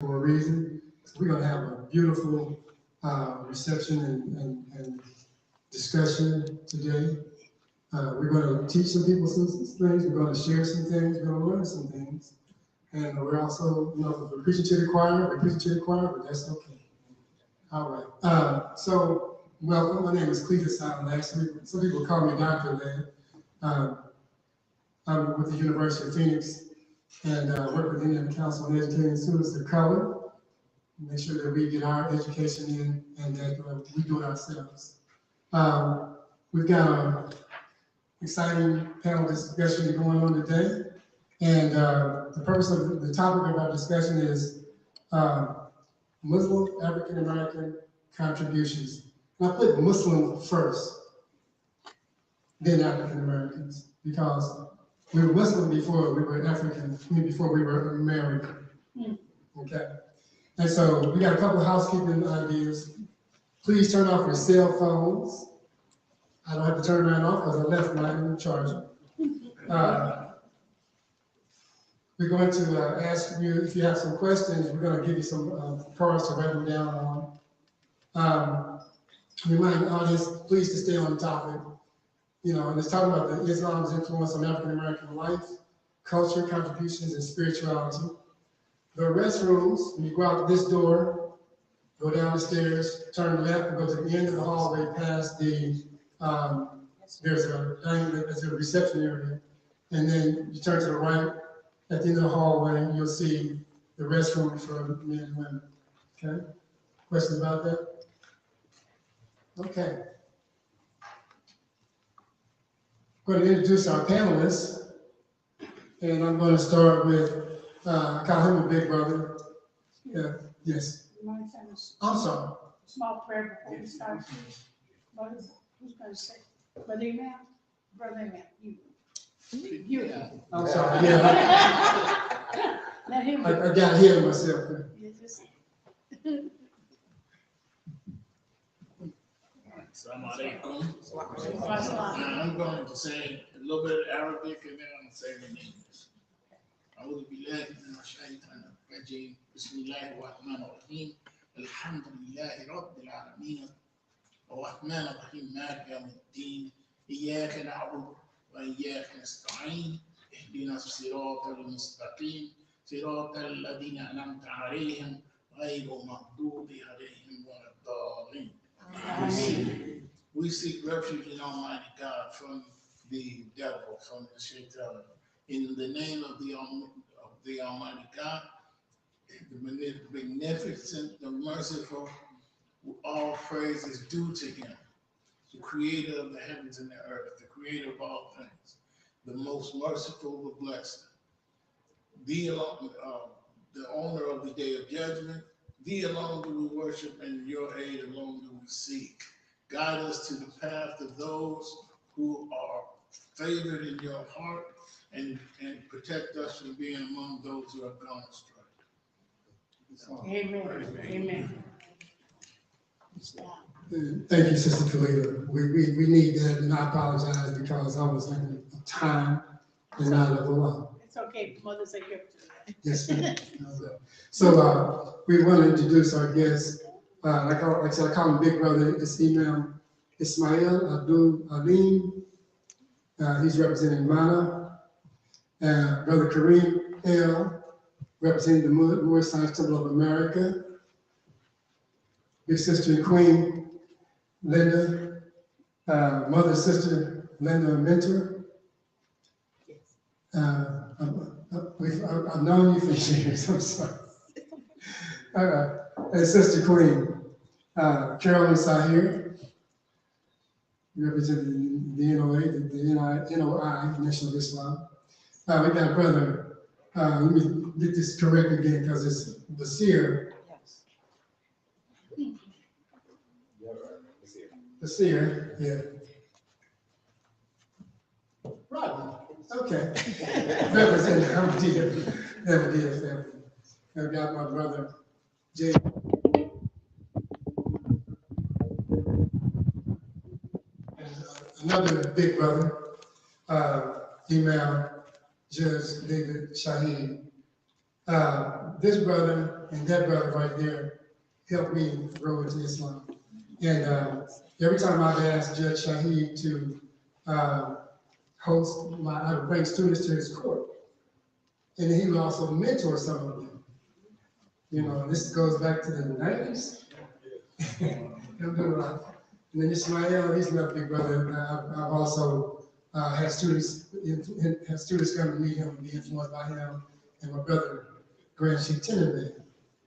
for a reason. So we're going to have a beautiful reception and discussion today. We're going to teach some people some things. We're going to share some things. We're going to learn some things. And we're also, we're preaching to the choir. We're preaching to the choir, but that's okay. All right. So, welcome. My name is Cletus Last week. Some people call me Dr. Led. I'm with the University of Phoenix and work with the Indiana Council on Educating Students of Color. Make sure that we get our education in and that we do it ourselves. We've got an exciting panel discussion going on today. And the purpose of the topic of our discussion is Muslim African American contributions. And I put Muslim first, then African Americans, because we were Muslim before we were African, before we were American. Okay. And so we got a couple of housekeeping ideas. Please turn off your cell phones. I don't have to turn mine off because I left mine in the charger. We're going to ask you if you have some questions. We're going to give you some cards to write them down on. Remind the audience, please, to stay on the topic. And it's talking about the Islam's influence on African American life, culture, contributions, and spirituality. The restrooms, when you go out this door, go down the stairs, turn left, and go to the end of the hallway past the, there's a reception area. And then you turn to the right, at the end of the hallway, you'll see the restroom for men and women. Okay? Questions about that? Okay. I'm going to introduce our panelists. And I'm going to start with, I call him a big brother. Yes. I'm sorry. Small prayer before we start. Who's going to say? Brother Amen? Brother Amen. You. I'm sorry. Yeah. Let him. I got to hear myself. Assalamu alaikum. I'm going to say a little bit of Arabic and then I'm going to say it in English. أعوذ بالله من الشيطان الرجيم بسم الله الرحمن الرحيم الحمد لله رب العالمين الرحمن الرحيم مالك يوم الدين إياك نعبد وإياك نستعين اهدنا الصراط المستقيم صراط الذين أنعمت عليهم غير المغضوب عليهم ولا الضالين. We seek refuge in Almighty God from the devil, from the shaitan. In the name of the Almighty God, the beneficent, the merciful, all praise is due to Him, the creator of the heavens and the earth, the creator of all things, the most merciful, the blessed, the owner of the day of judgment. Thee alone do we worship, and your aid alone do we seek. Guide us to the path of those who are favored in your heart, and protect us from being among those who have gone astray. Amen. Amen. Thank you, Sister Kalita. We need that, and I apologize because I was in time and not of the law. It's okay. Mother's a gift. Yes, ma'am. So we want to introduce our guest. Like I said, I call him Big Brother. It's Imam Ismail Abdul Alim. He's representing Mana. Brother Kareem L, representing the Moorish Science Temple of America. Your sister and Queen Linda, mother sister Linda Mentor. I've known you for years. I'm sorry. And Sister Queen Carolyn Sahir, representing the NOA, the NOI, Nation of Islam. We got brother, let me get this correct again because it's Basir. Basir, yeah. Rodney, okay. Representing Ahmadiyya family. I've got my brother, Jay. Another big brother, Imam Judge David Shaheen, This brother and that brother right there helped me grow into Islam. And every time I've asked Judge Shaheed to I would bring students to his court. And he would also mentor some of them. You know, this goes back to the 90s. And then Ismail, he's another big brother. I've also had students come to meet him and be influenced by him, and my brother, Grand Chief Tenenbaum.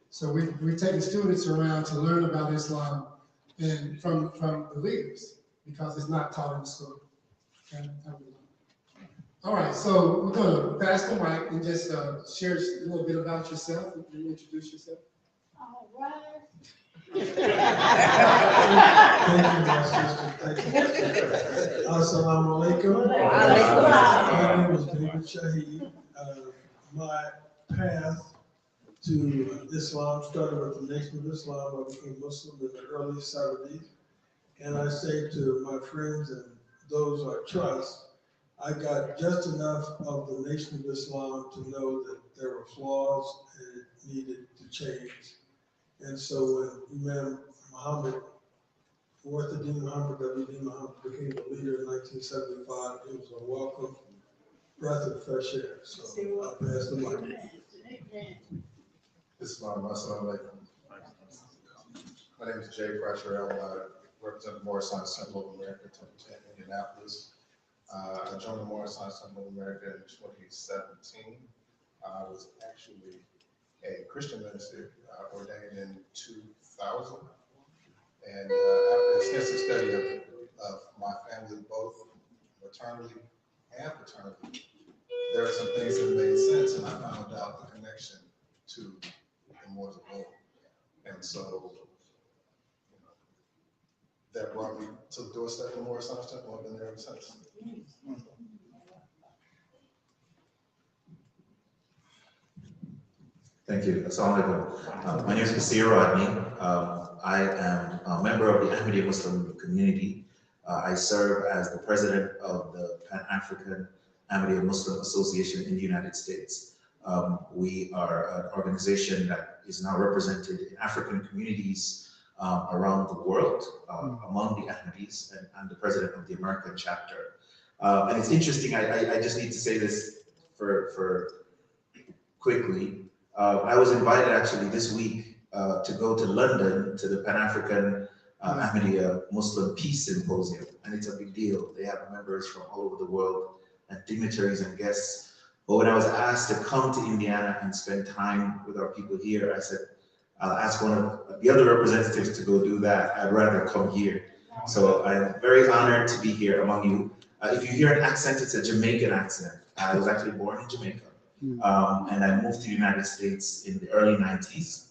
So we've taken students around to learn about Islam and from the leaders, because it's not taught in the school. Okay? All right, so we're going to pass the mic and just share a little bit about yourself and introduce yourself. All right. Thank you, my sister. Thank you. Assalamu alaikum. My name is David Shaheed. My path to Islam started with the Nation of Islam. I became Muslim in the early 70s. And I say to my friends and those I trust, I got just enough of the Nation of Islam to know that there were flaws and it needed to change. And so when Imam Muhammad, Muhammad, W.D. Muhammad became the leader in 1975, it was a welcome breath of fresh air. So I'll pass the mic. Islam, assalamu alaikum. My name is Jay Pressure. I represent the Morris Science Temple of America in Indianapolis. I joined the Morris Science Temple of America in 2017. I was actually a Christian minister ordained in 2000. And after extensive study of my family, both maternally and paternally, there are some things that made sense, and I found out the connection to the Moors of old. And so, that brought me to the doorstep of the Morris Science Temple. I've been there ever since. Thank you. Assalamu alaikum. My name is Basir Rodney. I am a member of the Ahmadiyya Muslim community. I serve as the president of the Pan-African Ahmadiyya Muslim Association in the United States. We are an organization that is now represented in African communities around the world, among the Ahmadis, and I'm the president of the American chapter. And it's interesting, I just need to say this for quickly. I was invited actually this week to go to London to the Pan-African Ahmadiyya Muslim Peace Symposium, and it's a big deal. They have members from all over the world and dignitaries and guests. But when I was asked to come to Indiana and spend time with our people here, I said, I'll ask one of the other representatives to go do that. I'd rather come here. So I'm very honored to be here among you. If you hear an accent, it's a Jamaican accent. I was actually born in Jamaica. And I moved to the United States in the early 90s.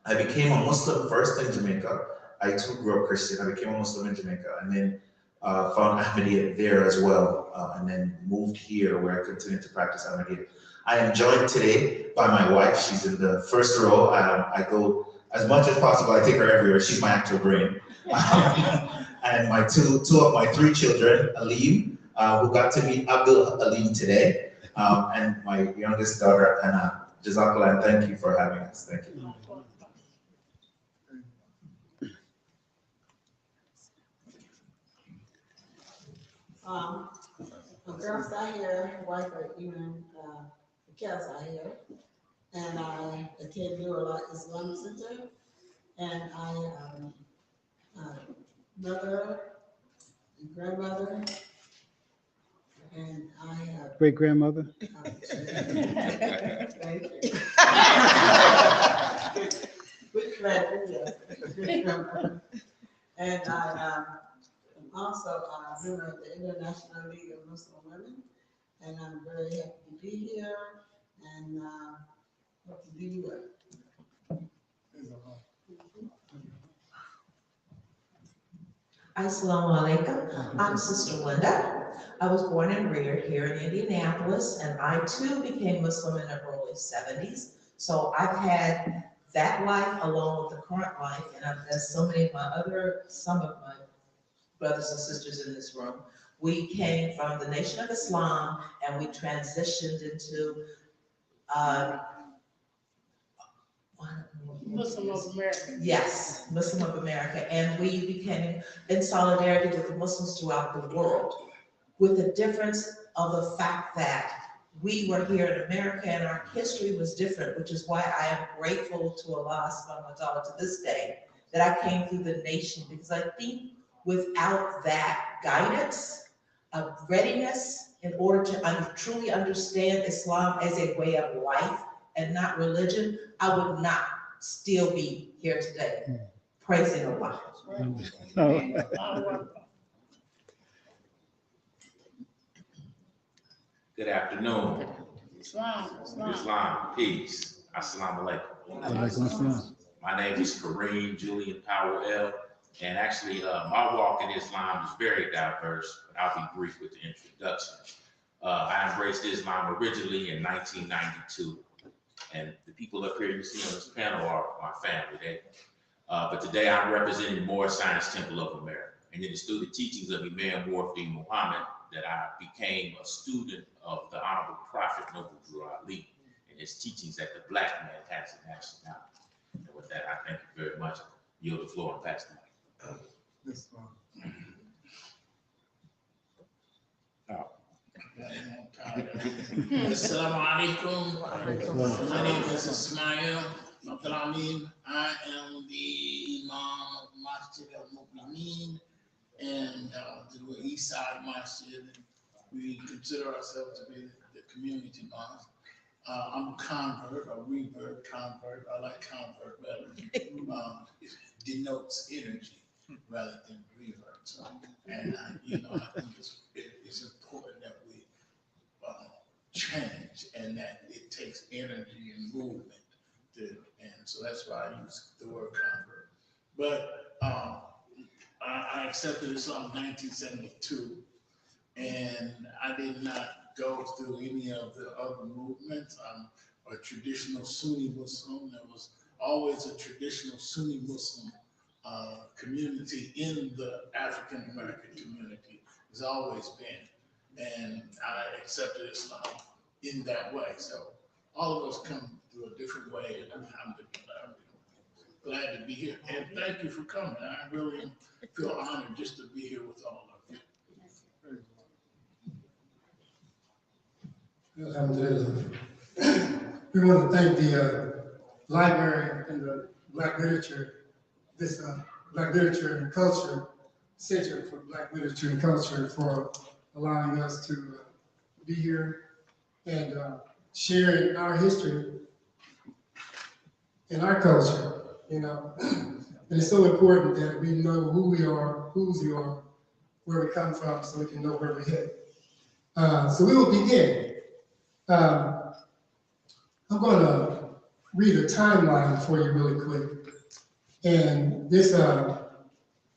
I became a Muslim first in Jamaica. I too grew up Christian. I became a Muslim in Jamaica and then found Ahmadiyya there as well. And then moved here where I continued to practice Ahmadiyya. I am joined today by my wife. She's in the first row. I go as much as possible. I take her everywhere. She's my actual brain. And my two of my three children, Aleem, who got to meet Abdul Aleem today, and my youngest daughter, Hannah. Jazakallah, and thank you for having us. Thank you. My girls are here, wife or even the kids are here, and I attend Nurullah Islamic Center, and I am mother, grandmother, and I have great grandmother. Thank you. With pleasure, yes. And I am also a member of the International League of Muslim Women, and I'm very happy to be here and hope to do well. Assalamu alaikum. I'm Sister Linda. I was born and reared here in Indianapolis, and I too became Muslim in the early 70s. So I've had that life along with the current life, and as some of my brothers and sisters in this room, we came from the Nation of Islam, and we transitioned into Muslim of America. Yes, Muslim of America, and we became in solidarity with the Muslims throughout the world, with the difference of the fact that we were here in America and our history was different, which is why I am grateful to Allah subhanahu wa ta'ala to this day that I came through the nation, because I think without that guidance, a readiness in order to truly understand Islam as a way of life and not religion, I would not still be here today, praising Allah. Good afternoon. Islam. Islam, peace. Assalamu alaikum. My name is Kareem Julian Powell L. And actually, my walk in Islam is very diverse, but I'll be brief with the introduction. I embraced Islam originally in 1992. And the people up here you see on this panel are my family. But today I'm representing Moorish Science Temple of America. And it is through the teachings of Imam Morfi Muhammad that I became a student of the Honorable Prophet Noble Drew Ali and his teachings that the black man has a nationality. And with that, I thank you very much. Yield the floor and pass the mic. Assalamu alaikum. My name is Ismail Abdulamin. I am the Imam of Masjid al-Mu'mineen and the East Side Masjid. We consider ourselves to be the community mosque. I'm a convert, a rebirth convert. I like convert better. It denotes energy rather than revert. So, and I think it's important that we change and that it takes energy and movement. And so that's why I use the word convert. But I accepted Islam in 1972, and I did not go through any of the other movements. I'm a traditional Sunni Muslim. There was always a traditional Sunni Muslim community in the African American community. There's always been, and I accepted Islam in that way. So all of us come through a different way, and I'm glad to be here. And thank you for coming. I really feel honored just to be here with all of you. Alhamdulillah. We want to thank the library and the Black Literature, Black Literature and Culture Center for Black Literature and Culture for allowing us to be here and sharing our history and our culture, And it's so important that we know who we are, whose we are, where we come from, so we can know where we're headed. So we will begin. I'm going to read a timeline for you really quick. And this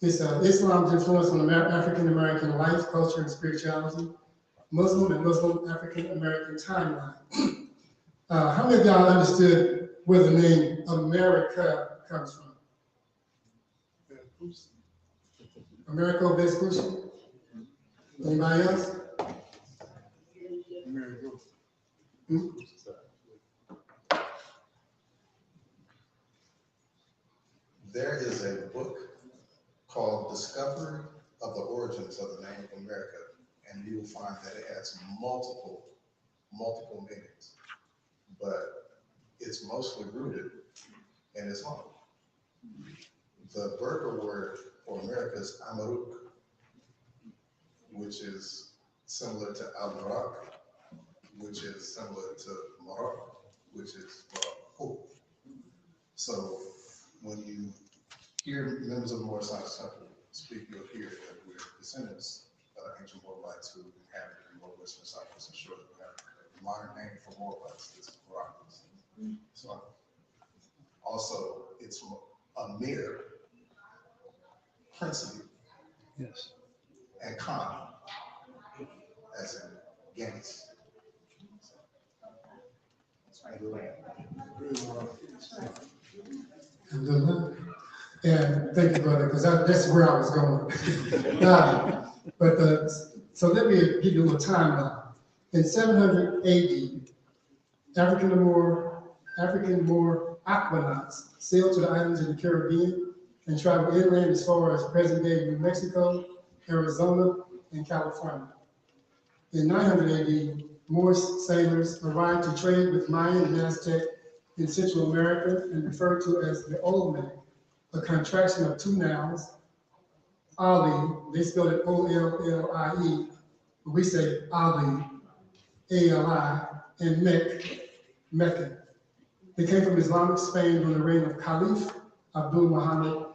Islam's influence on African American life, culture, and spirituality, Muslim and Muslim African American timeline. How many of y'all understood where the name America comes from? America Vespucci? Anybody else? Hmm? There is a book called Discovery of the Origins of the Name of America, and you will find that it has multiple meanings, but it's mostly rooted in Islam. The Berber word for America is Amaruk, which is similar to Al-Marak, which is similar to Marak, which is Morocco. So when you hear members of the Moorish Science Temple speak, you'll hear that we're descendants of the ancient Moabites who inhabited northwestern Cyprus and shortly Africa. The modern name for Moabites is Moroccans. So also, it's Amir, principally, Yes. and Khan, as in Ghent. Alhamdulillah. And thank you, brother, because that's where I was going. So let me give you a little timeline. In 700 AD, African Moor aquanauts sailed to the islands in the Caribbean and traveled inland as far as present-day New Mexico, Arizona, and California. In 900 AD, Moorish sailors arrived to trade with Mayan and Aztec in Central America and referred to as the Old Man, a contraction of two nouns, Ali, they spelled it O-L-L-I-E, but we say Ali, A-L-I, and Mecca. They came from Islamic Spain during the reign of Caliph Abdul Muhammad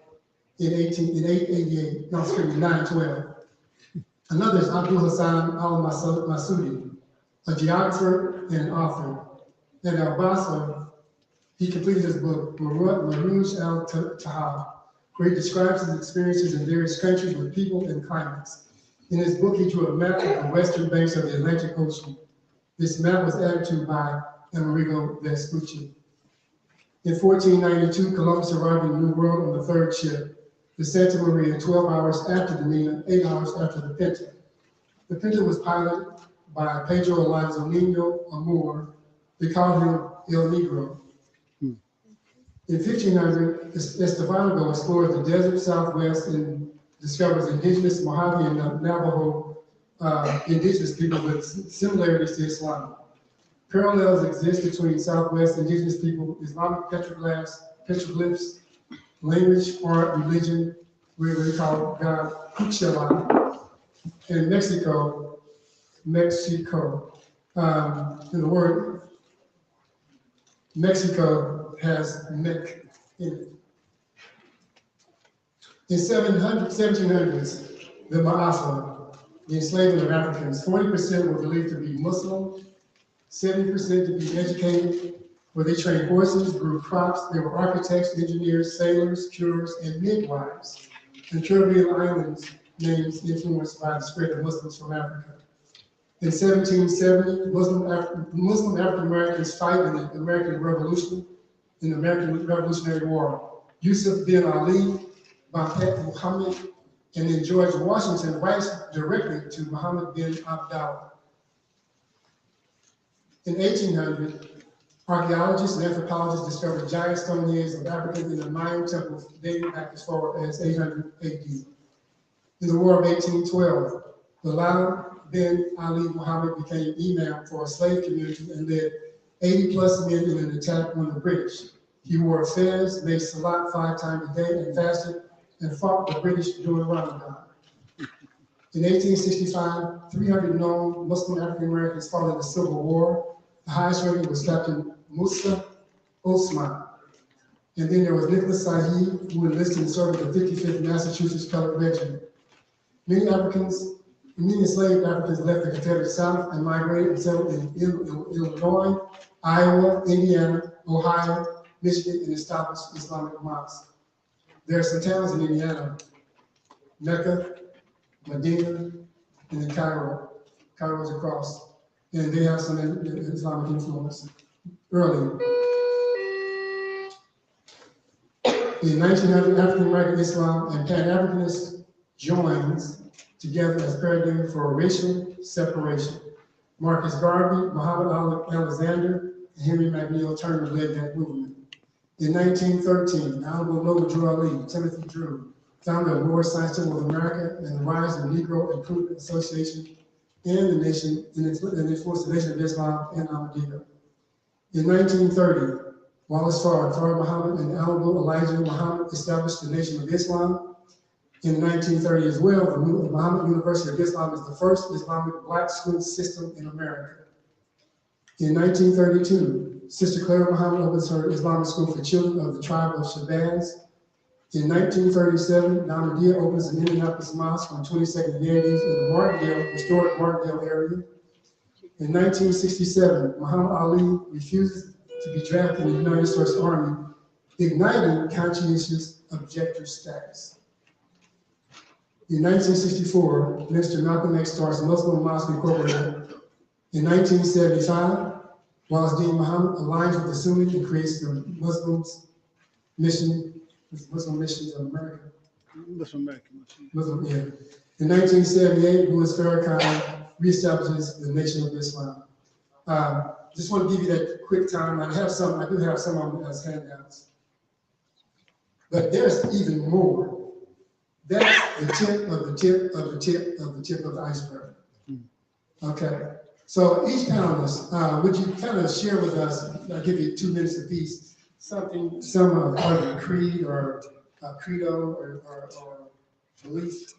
in 912. Another is Abdul Hassan al-Masudi, a geographer and an author. At al-Basra, he completed his book, Maruj al-Tahab, where he describes his experiences in various countries with people and climates. In his book, he drew a map of the western banks of the Atlantic Ocean. This map was added to by Amerigo Vespucci. In 1492, Columbus arrived in the New World on the third ship, the Santa Maria, 12 hours after the Nina, 8 hours after the Pinta. The Pinta was piloted by Pedro Alonso Nino Amor. They called him El Negro. In 1500, Estevanico explored the desert southwest and discovers indigenous Mojave and Navajo indigenous people with similarities to Islam. Parallels exist between Southwest indigenous people, Islamic petroglyphs, language, art, religion, where we call God Kuchela, and Mexico. In the word Mexico has Mec in it. In 1700s, the Ma'afa, the enslavement of Africans, 40% were believed to be Muslim, 70% to be educated, where they trained horses, grew crops. They were architects, engineers, sailors, curers, and midwives. And Caribbean islands names influenced by the spread of Muslims from Africa. In 1770, Muslim African Americans fight in the American Revolution, in the American Revolutionary War. Yusuf bin Ali, Bahet Muhammad, and then George Washington writes directly to Muhammad bin Abdallah. In 1800, archaeologists and anthropologists discovered giant stone heads of Africans in the Mayan temples dating back as far as 800 AD. In the War of 1812, Bilal bin Ali Muhammad became imam for a slave community and led 80 plus men in an attack on the British. He wore a fez, made salat 5 times a day, and fasted and fought the British during Ramadan. In 1865, 300 known Muslim African Americans fought in the Civil War. The highest ranking was Captain Musa Osman. And then there was Nicholas Sahib, who enlisted and served with the 55th Massachusetts Colored Regiment. Many enslaved Africans left the Confederate South and migrated and settled in Illinois, Iowa, Indiana, Ohio, Michigan, and established Islamic mosques. There are some towns in Indiana, Mecca, Medina, and then Cairo. Cairo's across. And they have some Islamic influence early. In 1900, African American Islam and Pan-Africanism joins together as paradigm for racial separation. Marcus Garvey, Muhammad Alexander, and Henry McNeill Turner led that movement. In 1913, the Honorable Noble Drew Ali, Timothy Drew, founder of Moorish Science Temple of America and the rise of the Negro Improvement Association in the nation, and influenced the Nation of Islam and Ahmadiyya. In 1930, Wallace Farad Muhammad, and Honorable Elijah Muhammad established the Nation of Islam. In 1930 as well, the Muhammad University of Islam is the first Islamic black school system in America. In 1932, Sister Clara Muhammad opens her Islamic school for children of the tribe of Shabazz. In 1937, Ahmadiyya opens an Indianapolis mosque on 22nd and Yankees in the historic Martindale area. In 1967, Muhammad Ali refuses to be drafted in the United States Army, igniting conscientious objector status. In 1964, Mr. Malcolm X starts Muslim Mosque Incorporated. In 1975, Wallace D. Muhammad aligns with the Sunni and creates the Muslim Missions of America. Muslim, yeah. In 1978, Louis Farrakhan reestablishes the Nation of Islam. just want to give you that quick time. I do have some on them as handouts. But there's even more. That's the tip of the tip of the tip of the tip of the iceberg. Okay. So each panelist, would you kind of share with us, I'll give you 2 minutes apiece, something, some part of the creed or credo or belief?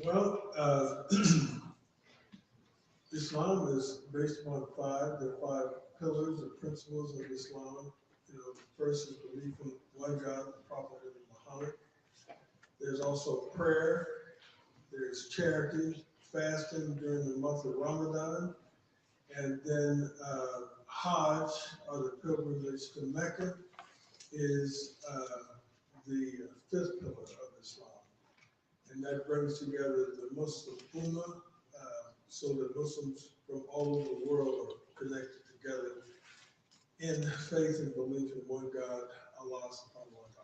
Well, Islam is based upon there are 5 pillars or principles of Islam. You know, the first is belief in one God, the Prophet Muhammad. There's also prayer. There's charity, fasting during the month of Ramadan, and then Hajj, or the pilgrimage to Mecca, is the 5th pillar of Islam. And that brings together the Muslim Ummah, so that Muslims from all over the world are connected together in faith and belief in one God, Allah subhanahu wa ta'ala.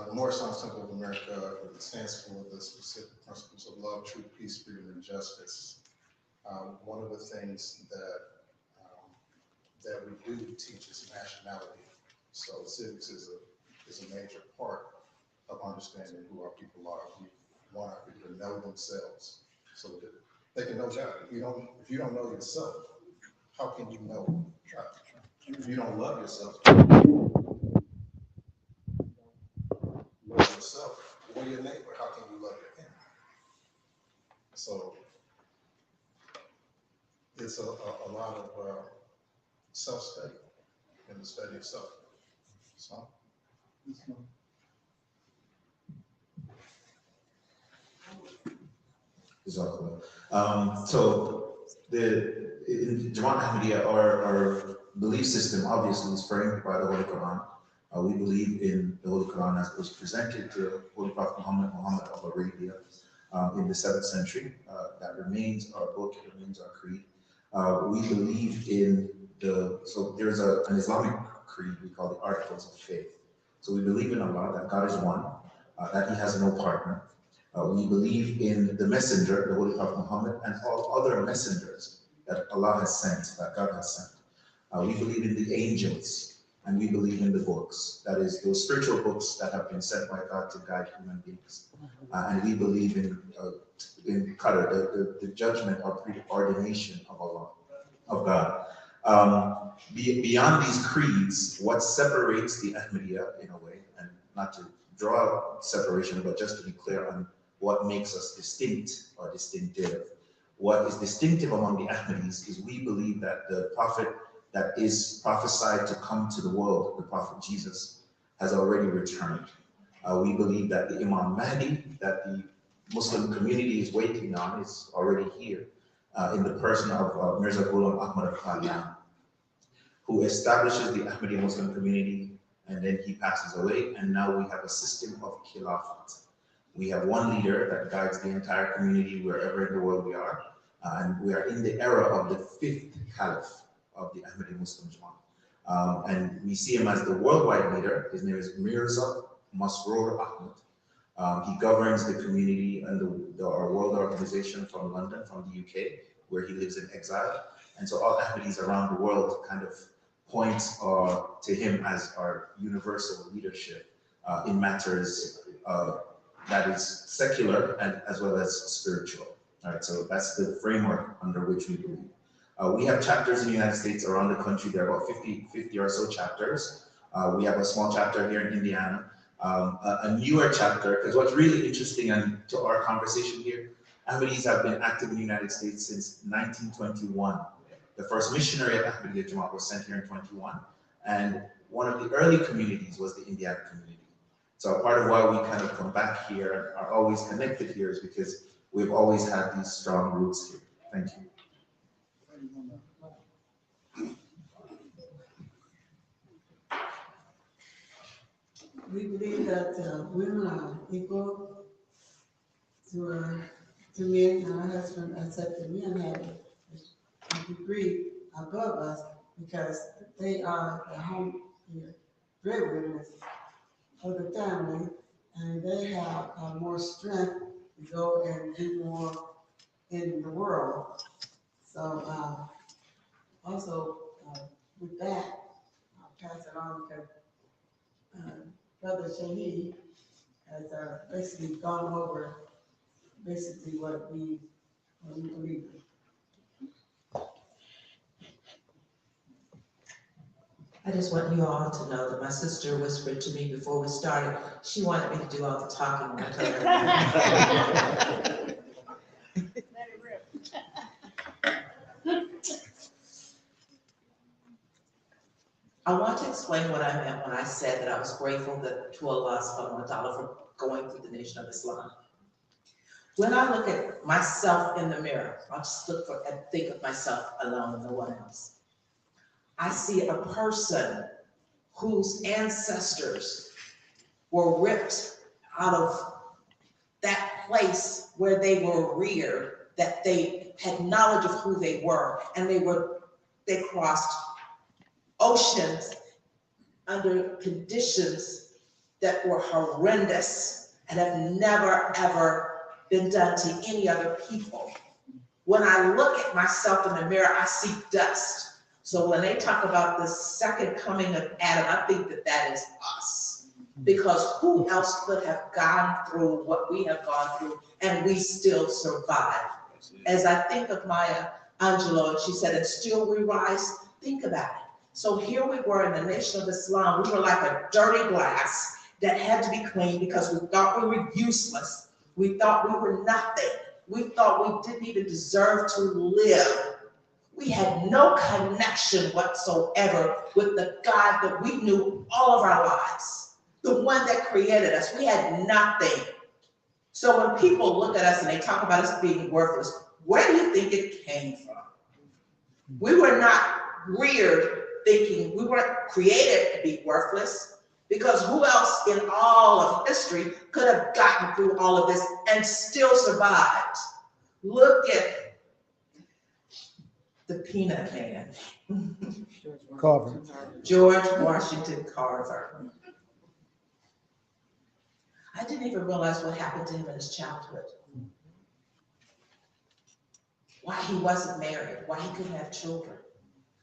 The Moorish Science Temple of America stands for the specific principles of love, truth, peace, freedom, and justice. One of the things that we do teach is nationality. So civics is a major part of understanding who our people are. We want our people to know themselves so that they can know God. If you don't know yourself, how can you know God? If you don't love yourself, yourself or your neighbor, how can you love your enemy? So it's a lot of self-study and the study of self. So. So in Jamaat Ahmadiyya, our belief system obviously is framed by the Holy Quran. We believe in the Holy Quran as it was presented to Holy Prophet Muhammad of Arabia in the 7th century. That remains our book, it remains our creed. We believe in so there's an Islamic creed we call the Articles of Faith. So we believe in Allah, that God is one, that He has no partner. We believe in the messenger, the Holy Prophet Muhammad, and all other messengers that Allah has sent, that God has sent. We believe in the angels, and we believe in the books. That is, those spiritual books that have been sent by God to guide human beings. And we believe in Qadr, the judgment or preordination of Allah, of God. Beyond these creeds, what separates the Ahmadiyya in a way, and not to draw separation, but just to be clear on what makes us distinct or distinctive. What is distinctive among the Ahmadis is we believe that the prophet that is prophesied to come to the world, the prophet Jesus, has already returned. We believe that the Imam Mahdi, that the Muslim community is waiting on, is already here in the person of Mirza Ghulam Ahmad al-Qadian, who establishes the Ahmadi Muslim community, and then he passes away, and now we have a system of khilafat. We have one leader that guides the entire community wherever in the world we are, and we are in the era of the 5th caliph of the Ahmadi Muslim Jamaat. And we see him as the worldwide leader. His name is Mirza Masroor Ahmad. He governs the community and our world organization from London, from the UK, where he lives in exile. And so all Ahmadis around the world kind of point to him as our universal leadership in matters that is secular and as well as spiritual. All right, so that's the framework under which we believe. We have chapters in the United States, around the country. There are about 50 or so chapters. We have a small chapter here in Indiana, a newer chapter, because what's really interesting and to our conversation here, Ahmadis have been active in the United States since 1921. The first missionary of Ahmadiyya Jamaat was sent here in 21, and one of the early communities was the Indiana community. So part of why we kind of come back here and are always connected here is because we've always had these strong roots here. Thank you. We believe that women are equal to men. Our husband accepted men have a degree above us because they are the home breadwinners of the family, and they have more strength to go and do more in the world. So also with that, I'll pass it on to Brother Shaheed has basically gone over basically what we believe in. I just want you all to know that my sister whispered to me before we started, she wanted me to do all the talking. I told her. Let it rip. I want to explain what I meant when I said that I was grateful to Allah subhanahu wa ta'ala for going through the nation of Islam. When I look at myself in the mirror, I'll just look for and think of myself alone and no one else. I see a person whose ancestors were ripped out of that place where they were reared, that they had knowledge of who they were, and they crossed oceans under conditions that were horrendous and have never ever been done to any other people. When I look at myself in the mirror, I see dust. So when they talk about the second coming of Adam, I think that that is us. Because who else could have gone through what we have gone through and we still survive? As I think of Maya Angelou, and she said, and still we rise, think about it. So here we were in the nation of Islam. We were like a dirty glass that had to be cleaned because we thought we were useless. We thought we were nothing. We thought we didn't even deserve to live. We had no connection whatsoever with the God that we knew all of our lives, the one that created us. We had nothing. So when people look at us and they talk about us being worthless, where do you think it came from? We were not reared thinking, we weren't created to be worthless, because who else in all of history could have gotten through all of this and still survived? Look at the Peanut Man. Carver. George Washington Carver. I didn't even realize what happened to him in his childhood. Why he wasn't married, why he couldn't have children.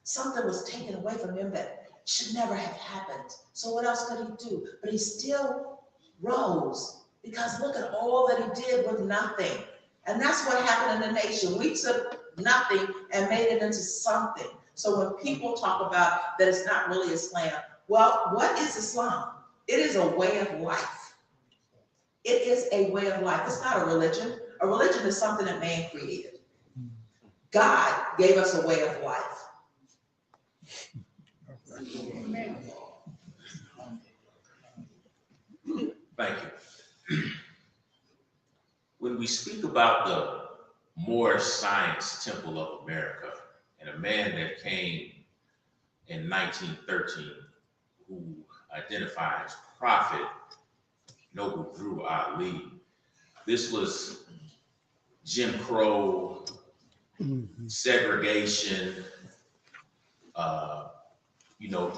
Something was taken away from him that should never have happened. So what else could he do? But he still rose, because look at all that he did with nothing. And that's what happened in the nation. We took nothing and made it into something. So when people talk about that it's not really Islam, well, what is Islam? It is a way of life. It is a way of life. It's not a religion. A religion is something that man created. God gave us a way of life. Thank you. When we speak about the Moorish Science Temple of America and a man that came in 1913 who identified as Prophet Noble Drew Ali, this was Jim Crow, segregation,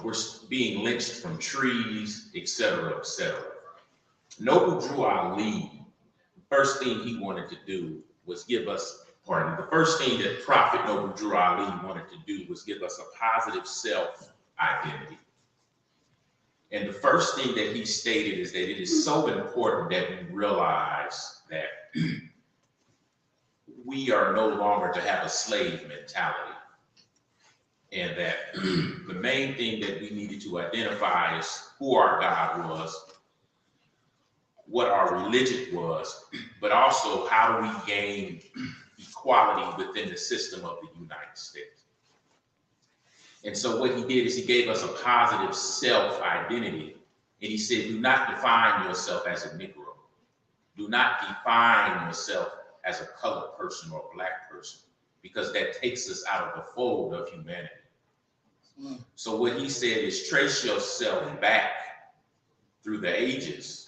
we're being lynched from trees, et cetera, et cetera. Noble Drew Ali, the first thing he wanted to do was give us, the first thing that Prophet Noble Drew Ali wanted to do was give us a positive self-identity. And the first thing that he stated is that it is so important that we realize that we are no longer to have a slave mentality. And that the main thing that we needed to identify is who our God was, what our religion was, but also how do we gain equality within the system of the United States. And so what he did is he gave us a positive self-identity. And he said, do not define yourself as a Negro. Do not define yourself as a colored person or a Black person, because that takes us out of the fold of humanity. So what he said is trace yourself back through the ages,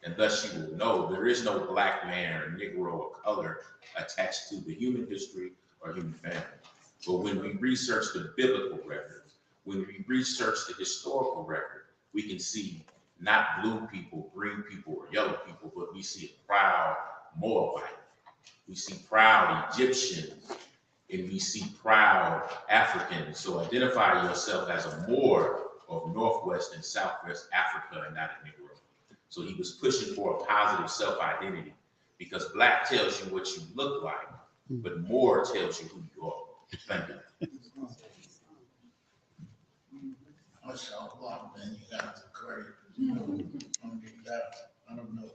and thus you will know there is no Black man or Negro or color attached to the human history or human family. But when we research the biblical record, when we research the historical record, we can see not blue people, green people, or yellow people, but we see a proud Moabite. We see proud Egyptian, and we see proud African. So identify yourself as a Moor of Northwest and Southwest Africa and not a Negro. So he was pushing for a positive self-identity, because black tells you what you look like, but Moor tells you who you are. Thank you. Mashallah, man, you guys are great. I don't know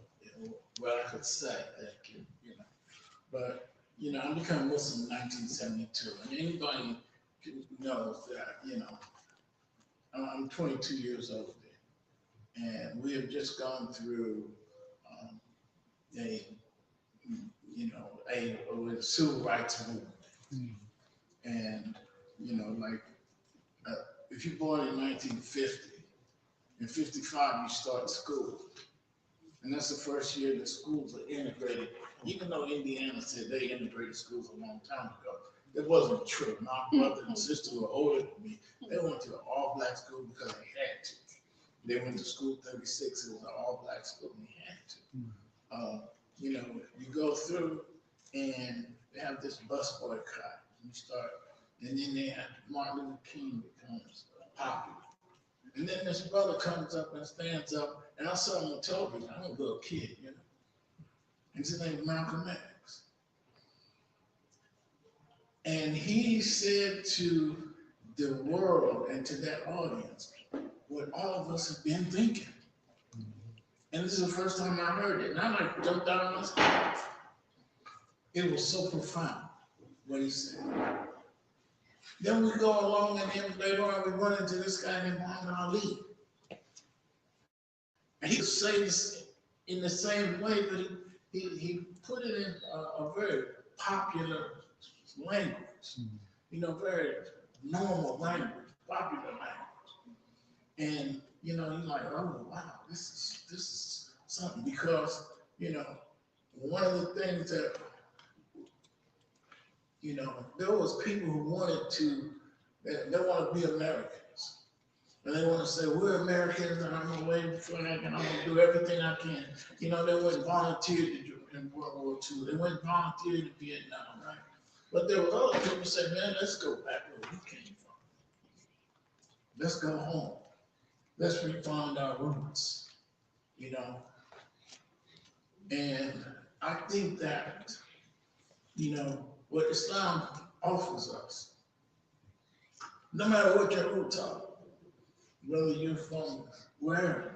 what I could say that could, but I became Muslim in 1972, and anybody knows that, I'm 22 years old, and we have just gone through a civil rights movement, and if you're born in 1950, in 55 you start school, and that's the first year that schools are integrated. Even though Indiana said they integrated schools a long time ago, it wasn't true. My brother and sister were older than me. They went to an all-black school because they had to. They went to school 36. It was an all-black school, and they had to. You go through, and they have this bus boycott. And then they have Martin Luther King becomes popular. And then this brother comes up and stands up, and I saw him on television. I'm a little kid, His name is Malcolm X. And he said to the world and to that audience what all of us have been thinking. And this is the first time I heard it. And I jumped out on my seat. It was so profound what he said. Then we go along, and then later on we run into this guy named Muhammad Ali. And he would say this in the same way, but he put it in a very popular language, very normal language, popular language. And you're like, oh wow, this is something, because one of the things that there was people who wanted to, they want to be Americans. And they want to say, we're Americans, and I'm going to wave the flag, and I'm going to do everything I can. They went and volunteered in World War II. They went and volunteered in Vietnam, right? But there was other people who said, man, let's go back where we came from. Let's go home. Let's refine our roots, And I think that, what Islam offers us, no matter what your roots are, whether you're from wherever,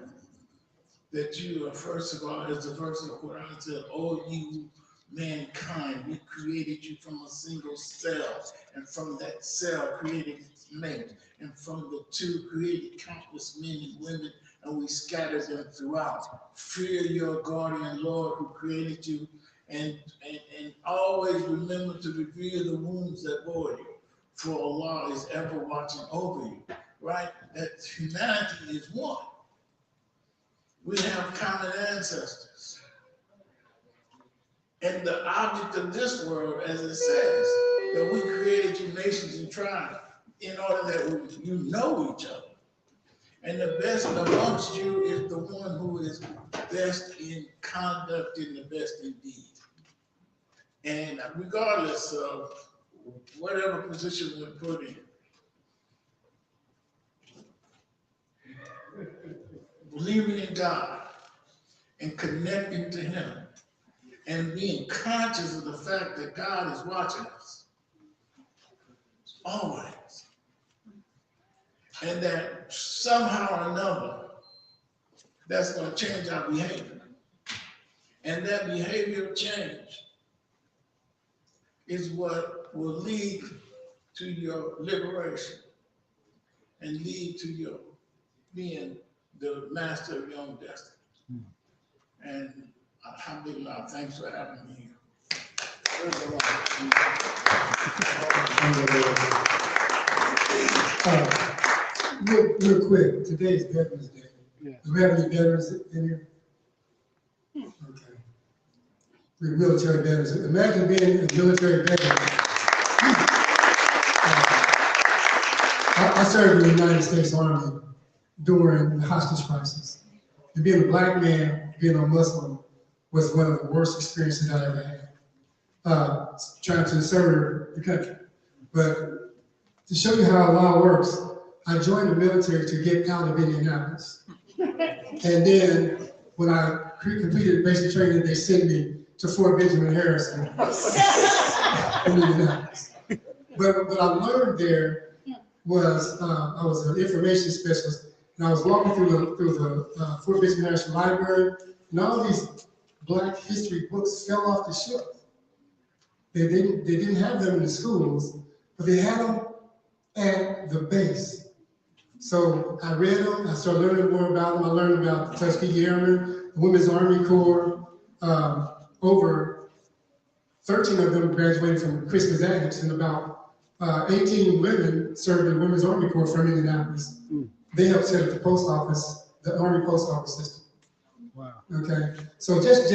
that you are, first of all, as the verse of the Quran said, "O you mankind, we created you from a single cell, and from that cell created its mate, and from the two created countless men and women, and we scattered them throughout. Fear your guardian Lord who created you, and always remember to reveal the wounds that bore you, for Allah is ever watching over you." Right? That humanity is one. We have common ancestors. And the object of this world, as it says, that we created you nations and tribes in order that you know each other. And the best amongst you is the one who is best in conduct and the best in deed. And regardless of whatever position we're put in, believing in God and connecting to Him and being conscious of the fact that God is watching us always, and that somehow or another that's going to change our behavior, and that behavioral change is what will lead to your liberation and lead to your being the master of your own destiny. And alhamdulillah, thanks for having me here. Real quick, today is Veterans Day. Yeah. Do we have any veterans in here? Okay. We're military veterans. Imagine being a military veteran. I served in the United States Army during the hostage crisis. And being a black man, being a Muslim, was one of the worst experiences I ever had. Trying to serve the country. But to show you how law works, I joined the military to get out of Indianapolis. And then when I completed basic training, they sent me to Fort Benjamin Harrison in Indianapolis. But what I learned there was I was an information specialist, and I was walking through the Fort Benjamin Harrison library, and all these Black history books fell off the shelf. They didn't have them in the schools, but they had them at the base. So I read them, I started learning more about them. I learned about the Tuskegee Airmen, the Women's Army Corps. Over 13 of them graduated from Christmas Annex, and about 18 women served in the Women's Army Corps from Indianapolis. They helped set up the post office, the Army post office system. Wow. Okay, so just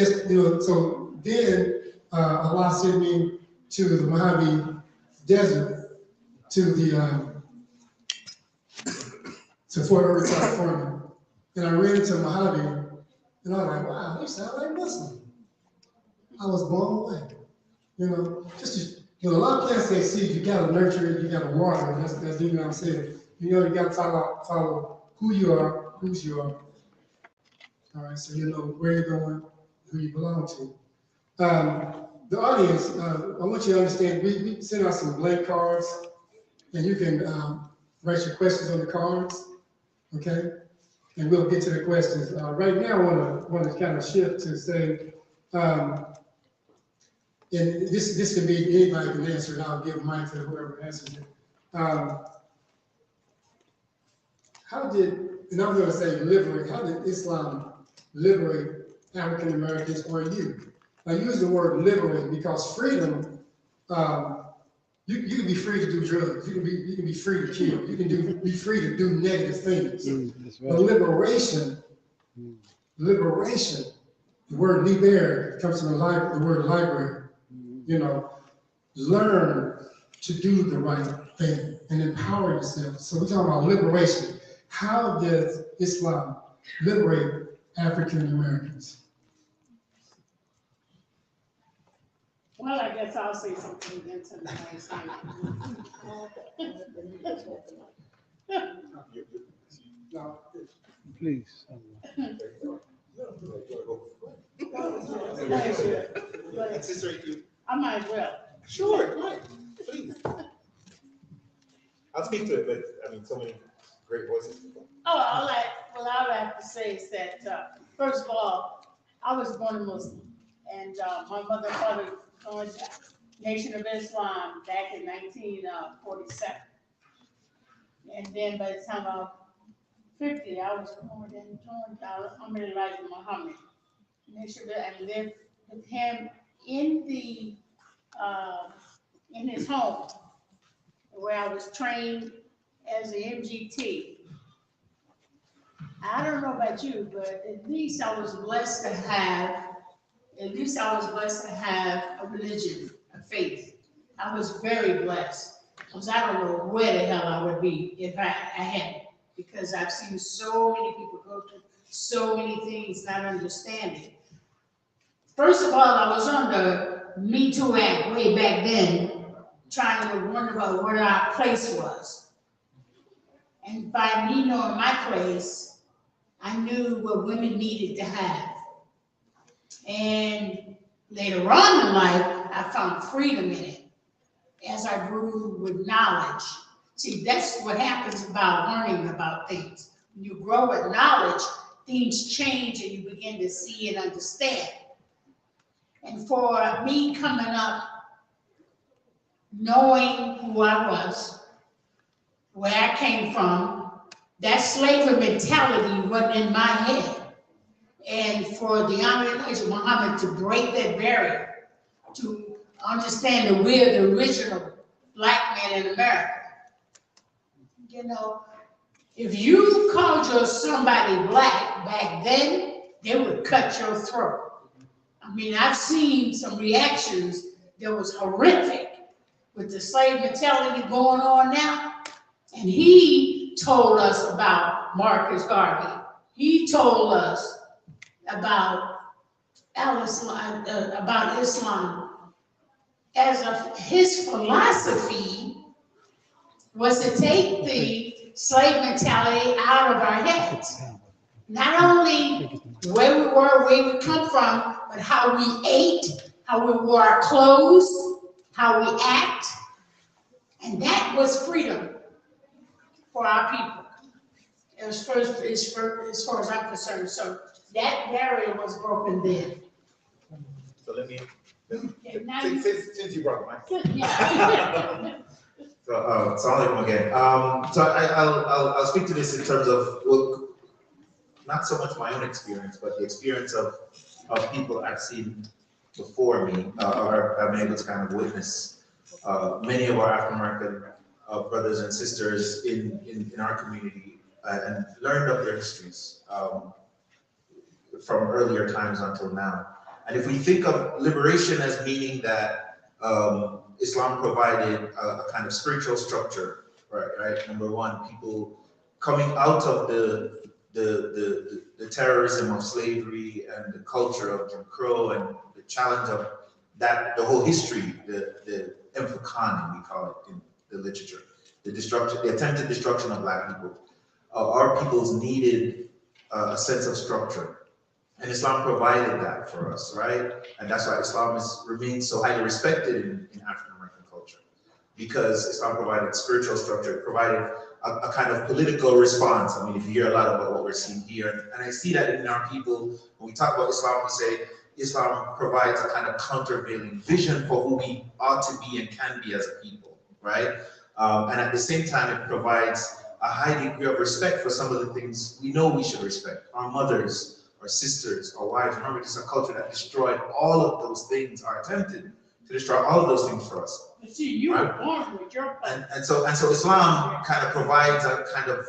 so then Allah sent me to the Mojave Desert, to Fort Worth, California, and I ran into Mojave, and I was like, wow, they sound like Muslim. I was blown away. A lot of plants they see, you gotta nurture it, you gotta water it. That's even what I'm saying. You gotta follow who you are, whose you are. All right, so you know where you're going, who you belong to. The audience, I want you to understand, we send out some blank cards, and you can write your questions on the cards, okay? And we'll get to the questions. Right now, I want to kind of shift to say, and this can be, anybody can answer it, I'll give mine to whoever answers it. And I'm going to say liberate, how did Islam liberate African Americans or you? I use the word liberate because freedom, you can be free to do drugs, you can be free to kill, you can be free to do negative things. That's right. But liberation, the word liber comes from the word library. Learn to do the right thing and empower yourself. So we're talking about liberation. How does Islam liberate African Americans? Well, I guess I'll say something again tonight. Please. I might as well. Sure, right, please. I'll speak to it, but so many great voices. All I have to say is that, first of all, I was born a Muslim, and my mother and father joined the Nation of Islam back in 1947. And then by the time I was 50, I was born and joined Elijah Muhammad. And lived with him in his home, where I was trained as an MGT. I don't know about you, but at least I was blessed to have a religion, a faith. I was very blessed, because I don't know where the hell I would be if I hadn't, because I've seen so many people go through so many things not understanding. First of all, I was on the Me Too Act way back then, trying to wonder about where our place was. And by me knowing my place, I knew what women needed to have. And later on in life, I found freedom in it as I grew with knowledge. See, that's what happens about learning about things. When you grow with knowledge, things change and you begin to see and understand. And for me coming up, knowing who I was, where I came from, that slavery mentality wasn't in my head. And for the Honorable Elijah Muhammad to break that barrier, to understand that we're the original black man in America. If you called somebody black back then, they would cut your throat. I've seen some reactions that was horrific with the slave mentality going on now. And he told us about Marcus Garvey. he told us about about Islam as his philosophy was to take the slave mentality out of our heads. Not only where we were, where we come from, but how we ate, how we wore our clothes, how we act. And that was freedom for our people, as far as I'm concerned. So that barrier was broken then. So let me, And now since you brought it, Mike. yeah. So, Assalamu alaikum again. So I'll speak to this in terms of, well, not so much my own experience, but the experience of people I've seen before me, or I've been able to kind of witness. Many of our African American brothers and sisters in our community and learned of their histories from earlier times until now. And if we think of liberation as meaning that Islam provided a kind of spiritual structure, right? Number one, people coming out of the terrorism of slavery and the culture of Jim Crow and the challenge of that, the whole history, the Emfukani, we call it in the literature, the attempted destruction of Black people. Our peoples needed a sense of structure. And Islam provided that for us, right? And that's why Islam remains so highly respected in African American culture, because Islam provided spiritual structure, it provided a kind of political response. I mean, if you hear a lot about what we're seeing here, and I see that in our people, when we talk about Islam, we say Islam provides a kind of countervailing vision for who we ought to be and can be as a people, right? And at the same time, it provides a high degree of respect for some of the things we know we should respect. Our mothers, our sisters, our wives. Remember, this is a culture that destroyed all of those things, or attempted to destroy all of those things for us. But see, you were born with your place. And so Islam kind of provides a kind of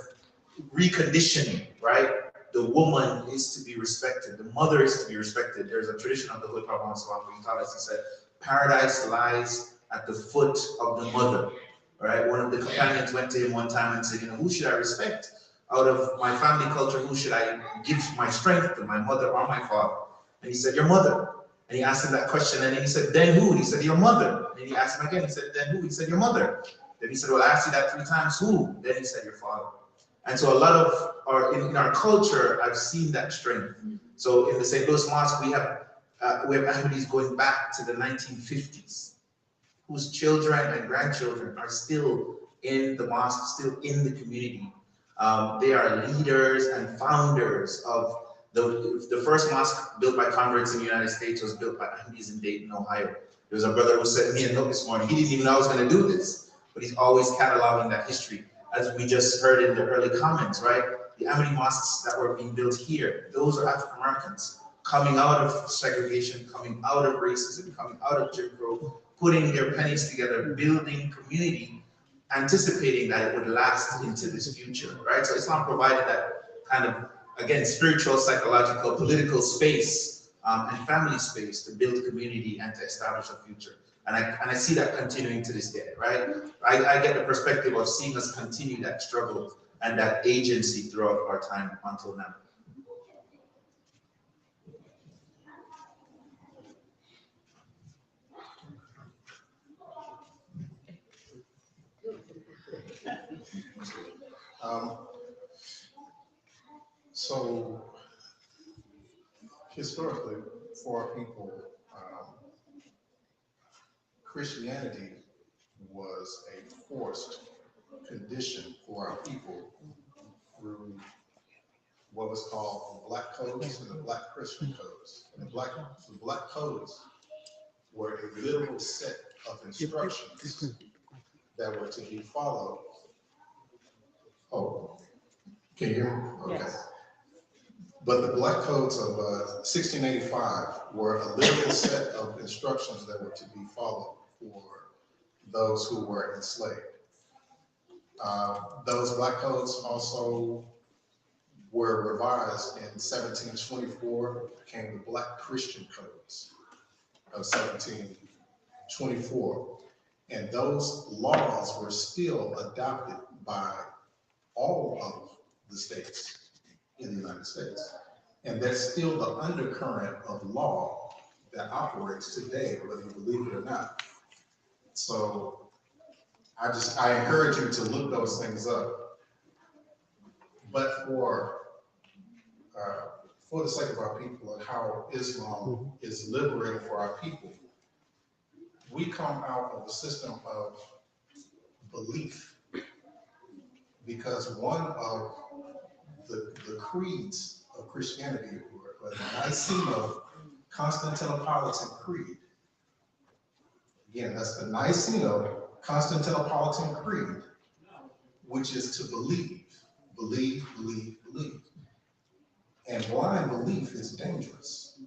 reconditioning, right? The woman is to be respected, the mother is to be respected. There's a tradition of the Holy Prophet where he taught us, he said, paradise lies at the foot of the mother, right? One of the companions went to him one time and said, who should I respect? Out of my family culture, who should I give my strength to, my mother or my father? And he said, your mother. And he asked him that question, and then he said, then who? And he said, your mother. And he asked him again, he said, then who? He said, your mother. Then he said, well, I asked you that 3 times, who? Then he said, your father. And so a lot of in our culture, I've seen that strength. So in the St. Louis Mosque, we have Ahmadis going back to the 1950s, whose children and grandchildren are still in the mosque, still in the community. They are leaders and founders of the first mosque built by converts in the United States was built by Ahmadis in Dayton, Ohio. There was a brother who sent me a note this morning. He didn't even know I was going to do this, but he's always cataloging that history. As we just heard in the early comments, right? The Ahmadi mosques that were being built here, those are African Americans coming out of segregation, coming out of racism, coming out of Jim Crow, putting their pennies together, building community, anticipating that it would last into this future, right? So Islam provided that kind of, again, spiritual, psychological, political space and family space to build community and to establish a future. And I see that continuing to this day, right? I get the perspective of seeing us continue that struggle and that agency throughout our time until now. So historically, for our people, Christianity was a forced condition for our people through what was called the Black Codes and the Black Christian Codes. And the Black Codes were a literal set of instructions that were to be followed. Oh, can you hear me? Okay. Yes. But the Black Codes of 1685 were a literal set of instructions that were to be followed for those who were enslaved. Those Black Codes also were revised in 1724, became the Black Christian Codes of 1724. And those laws were still adopted by all of the states in the United States. And that's still the undercurrent of law that operates today, whether you believe it or not. So I encourage you to look those things up. But for the sake of our people and how Islam is liberating for our people, we come out of a system of belief, because one of the creeds of Christianity, or the Niceno-Constantinopolitan Creed, again, that's the Niceno-Constantinopolitan Creed, which is to believe, believe, believe, believe. And blind belief is dangerous.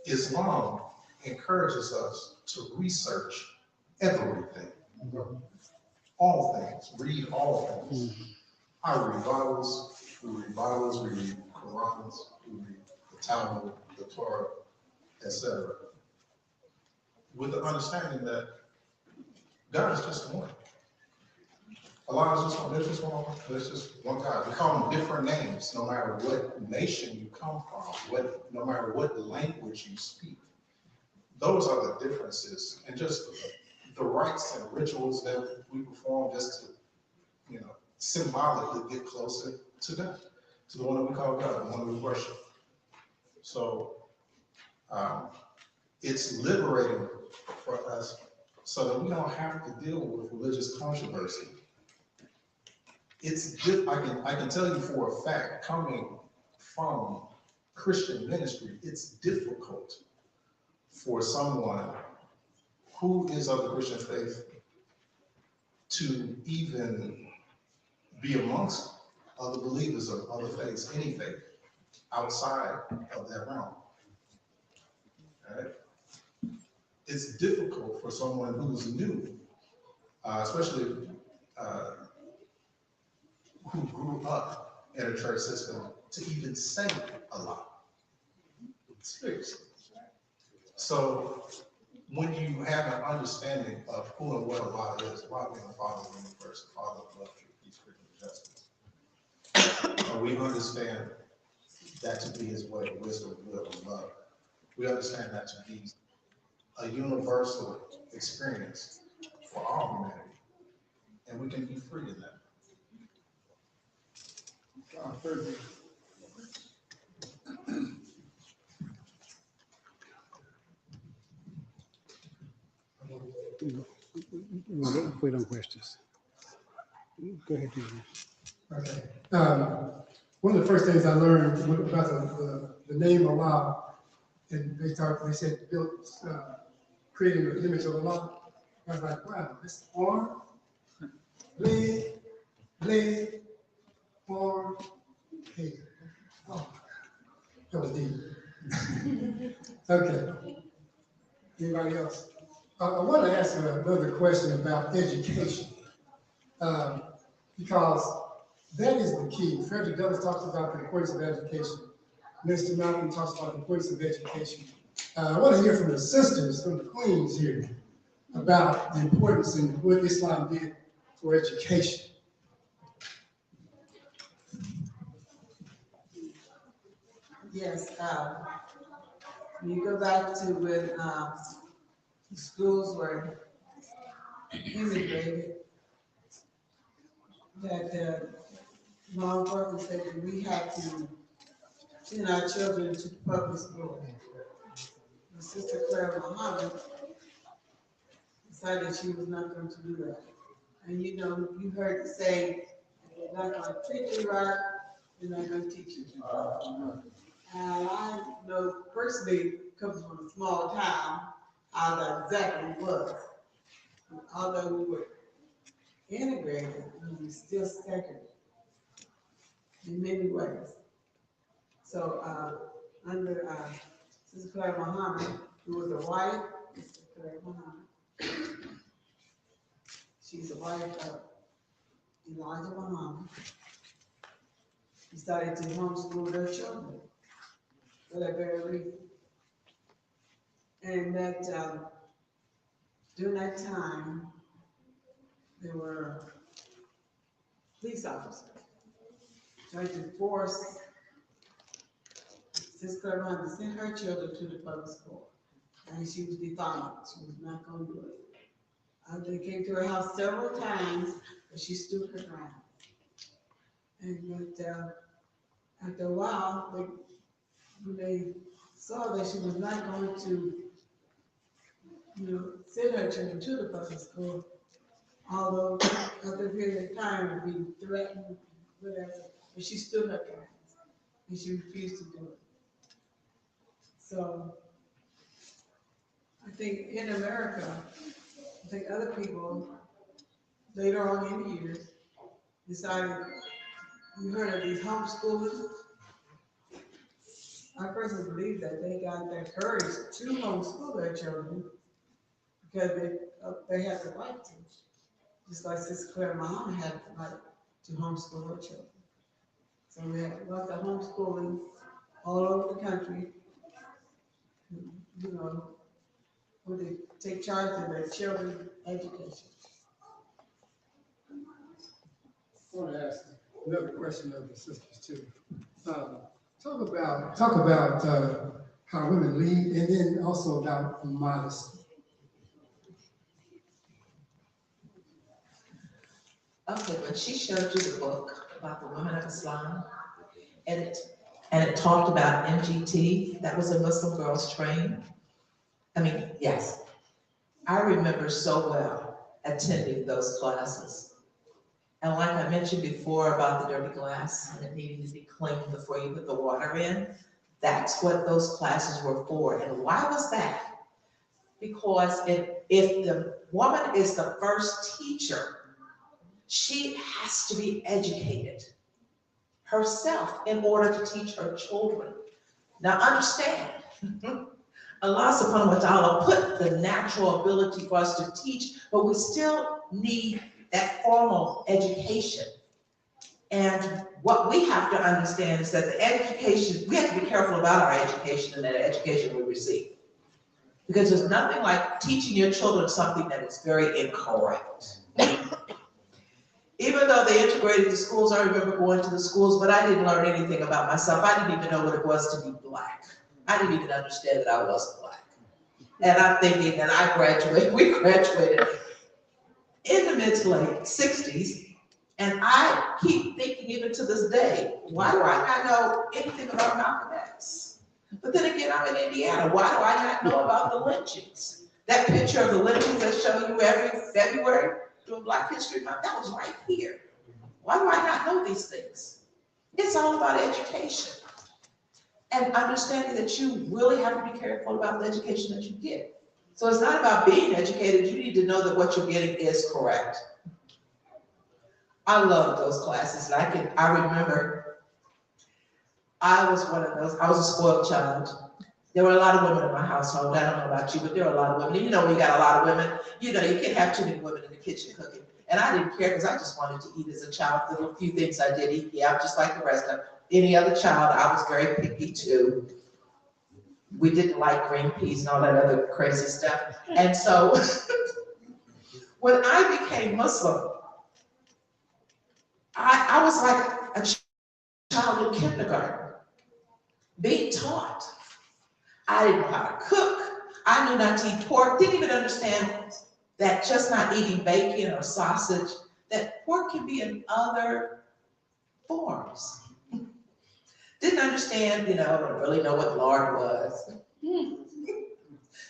Islam encourages us to research everything, all things, read all things. I read Bibles, we read Qurans, we read the Talmud, the Torah, etc. With the understanding that God is just one. Allah is just one, there's just one God. We call them different names, no matter what nation you come from, no matter what language you speak. Those are the differences, and just the rites and rituals that we perform just to, symbolically get closer to God, to the one that we call God, the one we worship. So it's liberating for us so that we don't have to deal with religious controversy. I can tell you for a fact, coming from Christian ministry, it's difficult for someone who is of the Christian faith to even be amongst other believers of other faiths, any faith, outside of that realm. All right? It's difficult for someone who's new, especially who grew up in a church system, to even say Allah. Seriously. So when you have an understanding of who and what Allah is, Allah being the Father of the universe, the Father of love, truth, peace, freedom, and justice, and we understand that to be His way, wisdom, will, and love. We understand that to be a universal experience for all humanity, and we can be free in that. We'll wait on questions. Go ahead, Julie. Okay. One of the first things I learned about the name Allah, and they said creating the image of Allah. I was like, wow, this arm, leg, arm, head. Oh, that was deep. Okay. Anybody else? I want to ask another question about education, because that is the key. Frederick Douglass talks about the importance of education. Mr. Malcolm talks about the importance of education. I want to hear from the sisters, from the queens here, about the importance and what Islam did for education. Yes, you go back to when schools were integrated, that law enforcement said that we had to send our children to public school. My sister Clara Muhammad decided she was not going to do that. And you heard it say, they're not going to treat you right, they're not going to teach you. And I know personally, coming from a small town, how that exactly was. Although we were integrated, we were still segregated in many ways. So under Sister Clara Muhammad, who was a wife, Sister Clara Muhammad, she's a wife of Elijah Muhammad. She started to homeschool their children for that very reason. And that during that time, there were police officers tried to force Sister Claire to send her children to the public school. And she was defiant, she was not gonna do it. They came to her house several times, but she stood her ground. And after a while, they saw that she was not going to, send her children to the public school, although after a period of time of being threatened, whatever, but she stood her ground, and she refused to do it. So, I think in America, I think other people, later on in the years, decided, you heard of these homeschooling. I personally believe that they got that courage to homeschool their children because they had the right to. Just like Sister Claire Muhammad had the right to homeschool her children. So we have lots of homeschooling all over the country, where they take charge of their children's education. I want to ask another question of the sisters too. Talk about how women lead, and then also about modesty. Okay, when she showed you the book about the women of Islam, and it talked about MGT, that was a Muslim girls train. I mean, yes, I remember so well attending those classes. And like I mentioned before about the dirty glass and it needing to be cleaned before you put the water in, that's what those classes were for. And why was that? Because if the woman is the first teacher, she has to be educated herself in order to teach her children. Now understand, Allah subhanahu wa ta'ala put the natural ability for us to teach, but we still need that formal education. And what we have to understand is that the education, we have to be careful about our education and that education we receive. Because there's nothing like teaching your children something that is very incorrect. Even though they integrated the schools, I remember going to the schools, but I didn't learn anything about myself. I didn't even know what it was to be Black. I didn't even understand that I was Black. And I'm thinking that we graduated in the mid to late 60s, and I keep thinking even to this day, why do I not know anything about Malcolm X? But then again, I'm in Indiana. Why do I not know about the lynchings? That picture of the lynchings that show you every February during Black History Month, that was right here. Why do I not know these things? It's all about education. And understanding that you really have to be careful about the education that you get. So it's not about being educated, you need to know that what you're getting is correct. I love those classes. And I remember I was one of those, I was a spoiled child. There were a lot of women in my household. I don't know about you, but there were a lot of women. And when you got a lot of women, you can't have too many women in the kitchen cooking. And I didn't care because I just wanted to eat as a child. There were a few things I did eat. Yeah, just like the rest of any other child, I was very picky too. We didn't like green peas and all that other crazy stuff. And so when I became Muslim, I was like a child in kindergarten, being taught. I didn't know how to cook. I knew not to eat pork, didn't even understand that just not eating bacon or sausage, that pork can be in other forms. Didn't understand, or really know what lard was.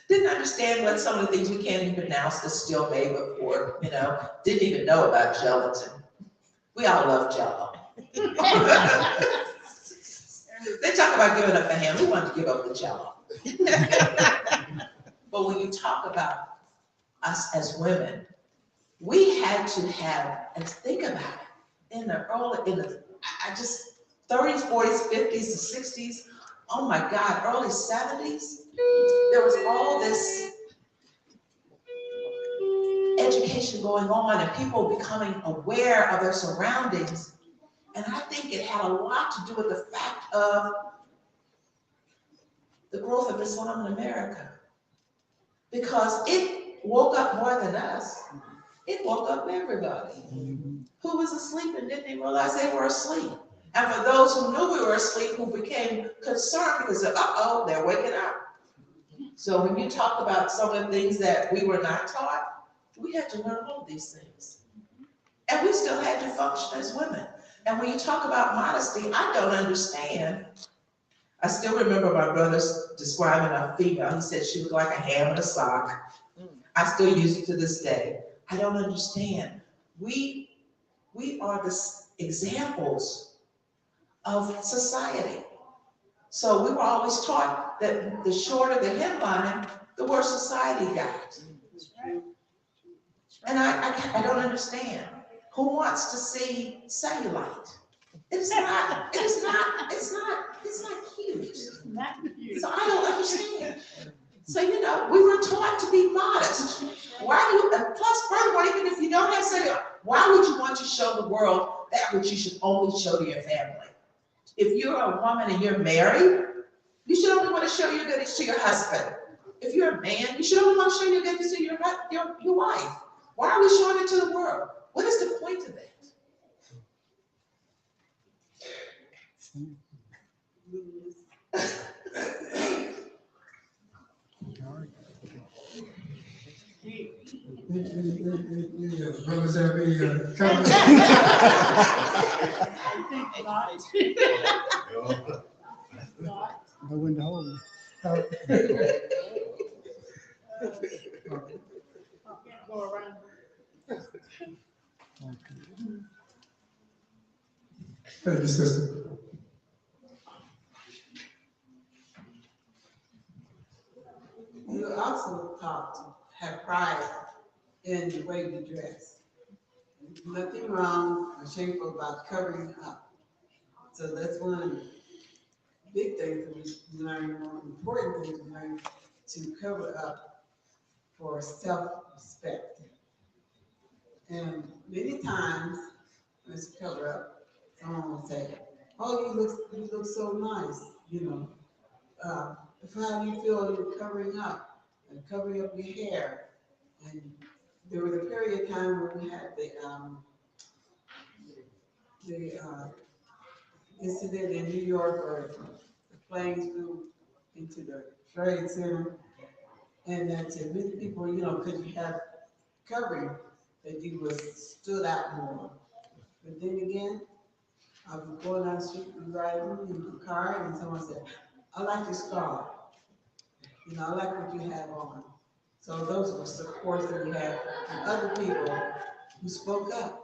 Didn't understand what some of the things we can't even pronounce that's still made with pork, Didn't even know about gelatin. We all love Jell-O. They talk about giving up the ham. Who wanted to give up the Jell-O? But when you talk about us as women, we had to have, and think about it, in the 30s, 40s, 50s, the 60s, oh my God, early 70s, there was all this education going on and people becoming aware of their surroundings. And I think it had a lot to do with the fact of the growth of Islam in America. Because it woke up more than us. It woke up everybody who was asleep and didn't even realize they were asleep. And for those who knew we were asleep, who became concerned because of, uh-oh, they're waking up. So when you talk about some of the things that we were not taught, we had to learn all of these things. And we still had to function as women. And when you talk about modesty, I don't understand. I still remember my brother describing a female. He said she looked like a ham in a sock. I still use it to this day. I don't understand. We are the examples of society. So we were always taught that the shorter the hemline, the worse society got. And I don't understand. Who wants to see cellulite? It's not cute. So I don't understand. So, we were taught to be modest. Why do you, plus furthermore, even if you don't have cellulite, why would you want to show the world that which you should only show to your family? If you're a woman and you're married, you should only want to show your goodies to your husband. If you're a man, you should only want to show your goodies to your wife. Why are we showing it to the world? What is the point of that? Brothers have any comments? Know when to hold them. Go around. Thank you, sister. You also taught to have pride in the way you dress. Nothing wrong or shameful about covering up. So that's one of the big things that we learn, one of the important things we learn, to cover up for self-respect. And many times, when it's cover up, someone will say, "Oh, you look so nice," how do you feel you're covering up and covering up your hair? And there was a period of time when we had the incident in New York where the planes flew into the Trade Center, and that many people, because you have covering, that you was stood out more. But then again, I was going down the street, riding in the car, and someone said, "I like your scarf. I like what you have on." So those were supports that we had from other people who spoke up.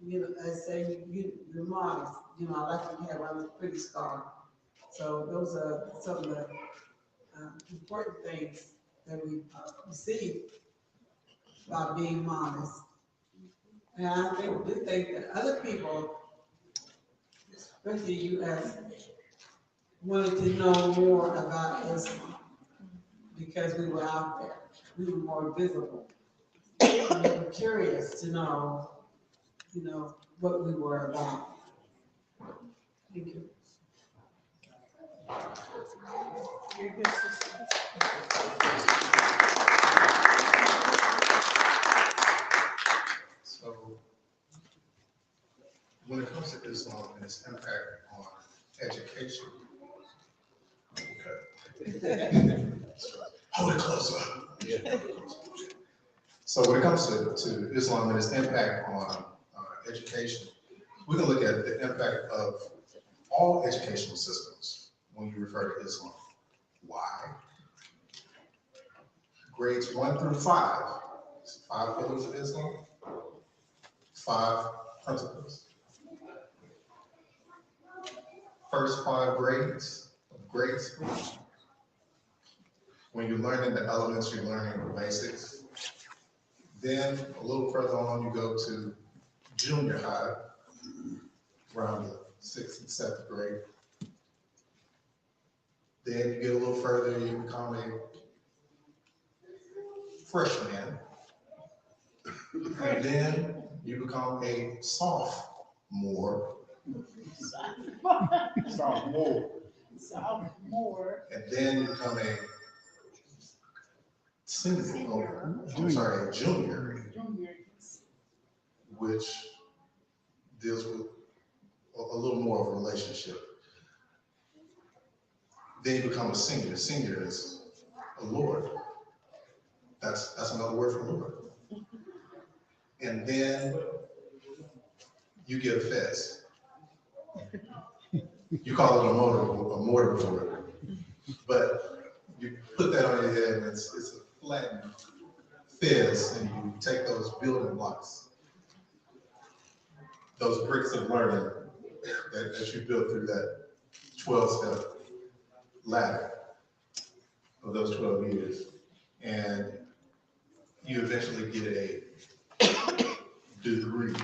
And say, you're modest. I like what you have on, a pretty scarf. So those are some of the important things that we receive about being modest. And I do think that other people, especially U.S., wanted to know more about Islam because we were out there. We were more visible. We were curious to know, what we were about. Thank you. So when it comes to Islam and its impact on education, hold it closer. Yeah. So when it comes to Islam and its impact on education, we're going to look at the impact of all educational systems when you refer to Islam. Why? Grades 1 through 5, 5 pillars of Islam, 5 principles. First 5 grades of grade school, when you're learning the elements, you're learning the basics. Then a little further on, you go to junior high, around the 6th and 7th grade. Then you get a little further, you become a freshman. And then you become a sophomore. Sophomore. And then you become a a junior, which deals with a little more of a relationship. Then you become a senior. Senior is a Lord. That's another word for Lord. And then you get a fez. You call it a mortar board, but you put that on your head and it's a flattened fez, and you take those building blocks, those bricks of learning that you built through that 12-step ladder of those 12 years, and you eventually get a degree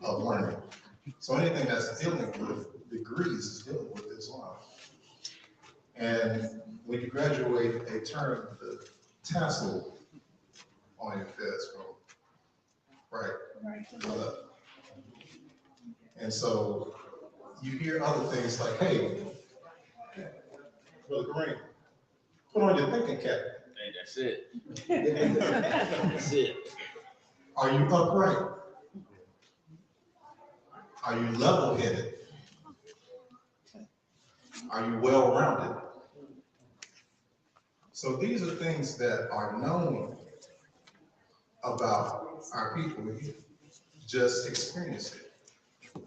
of learning. So anything that's dealing with degrees is dealing with Islam. And when you graduate, they turn the tassel on your fez from right to left. And so you hear other things like, hey, Brother Green, put on your thinking cap. Hey, that's it. That's it. Are you upright? Are you level-headed? Are you well-rounded? So these are things that are known about our people. You just experience it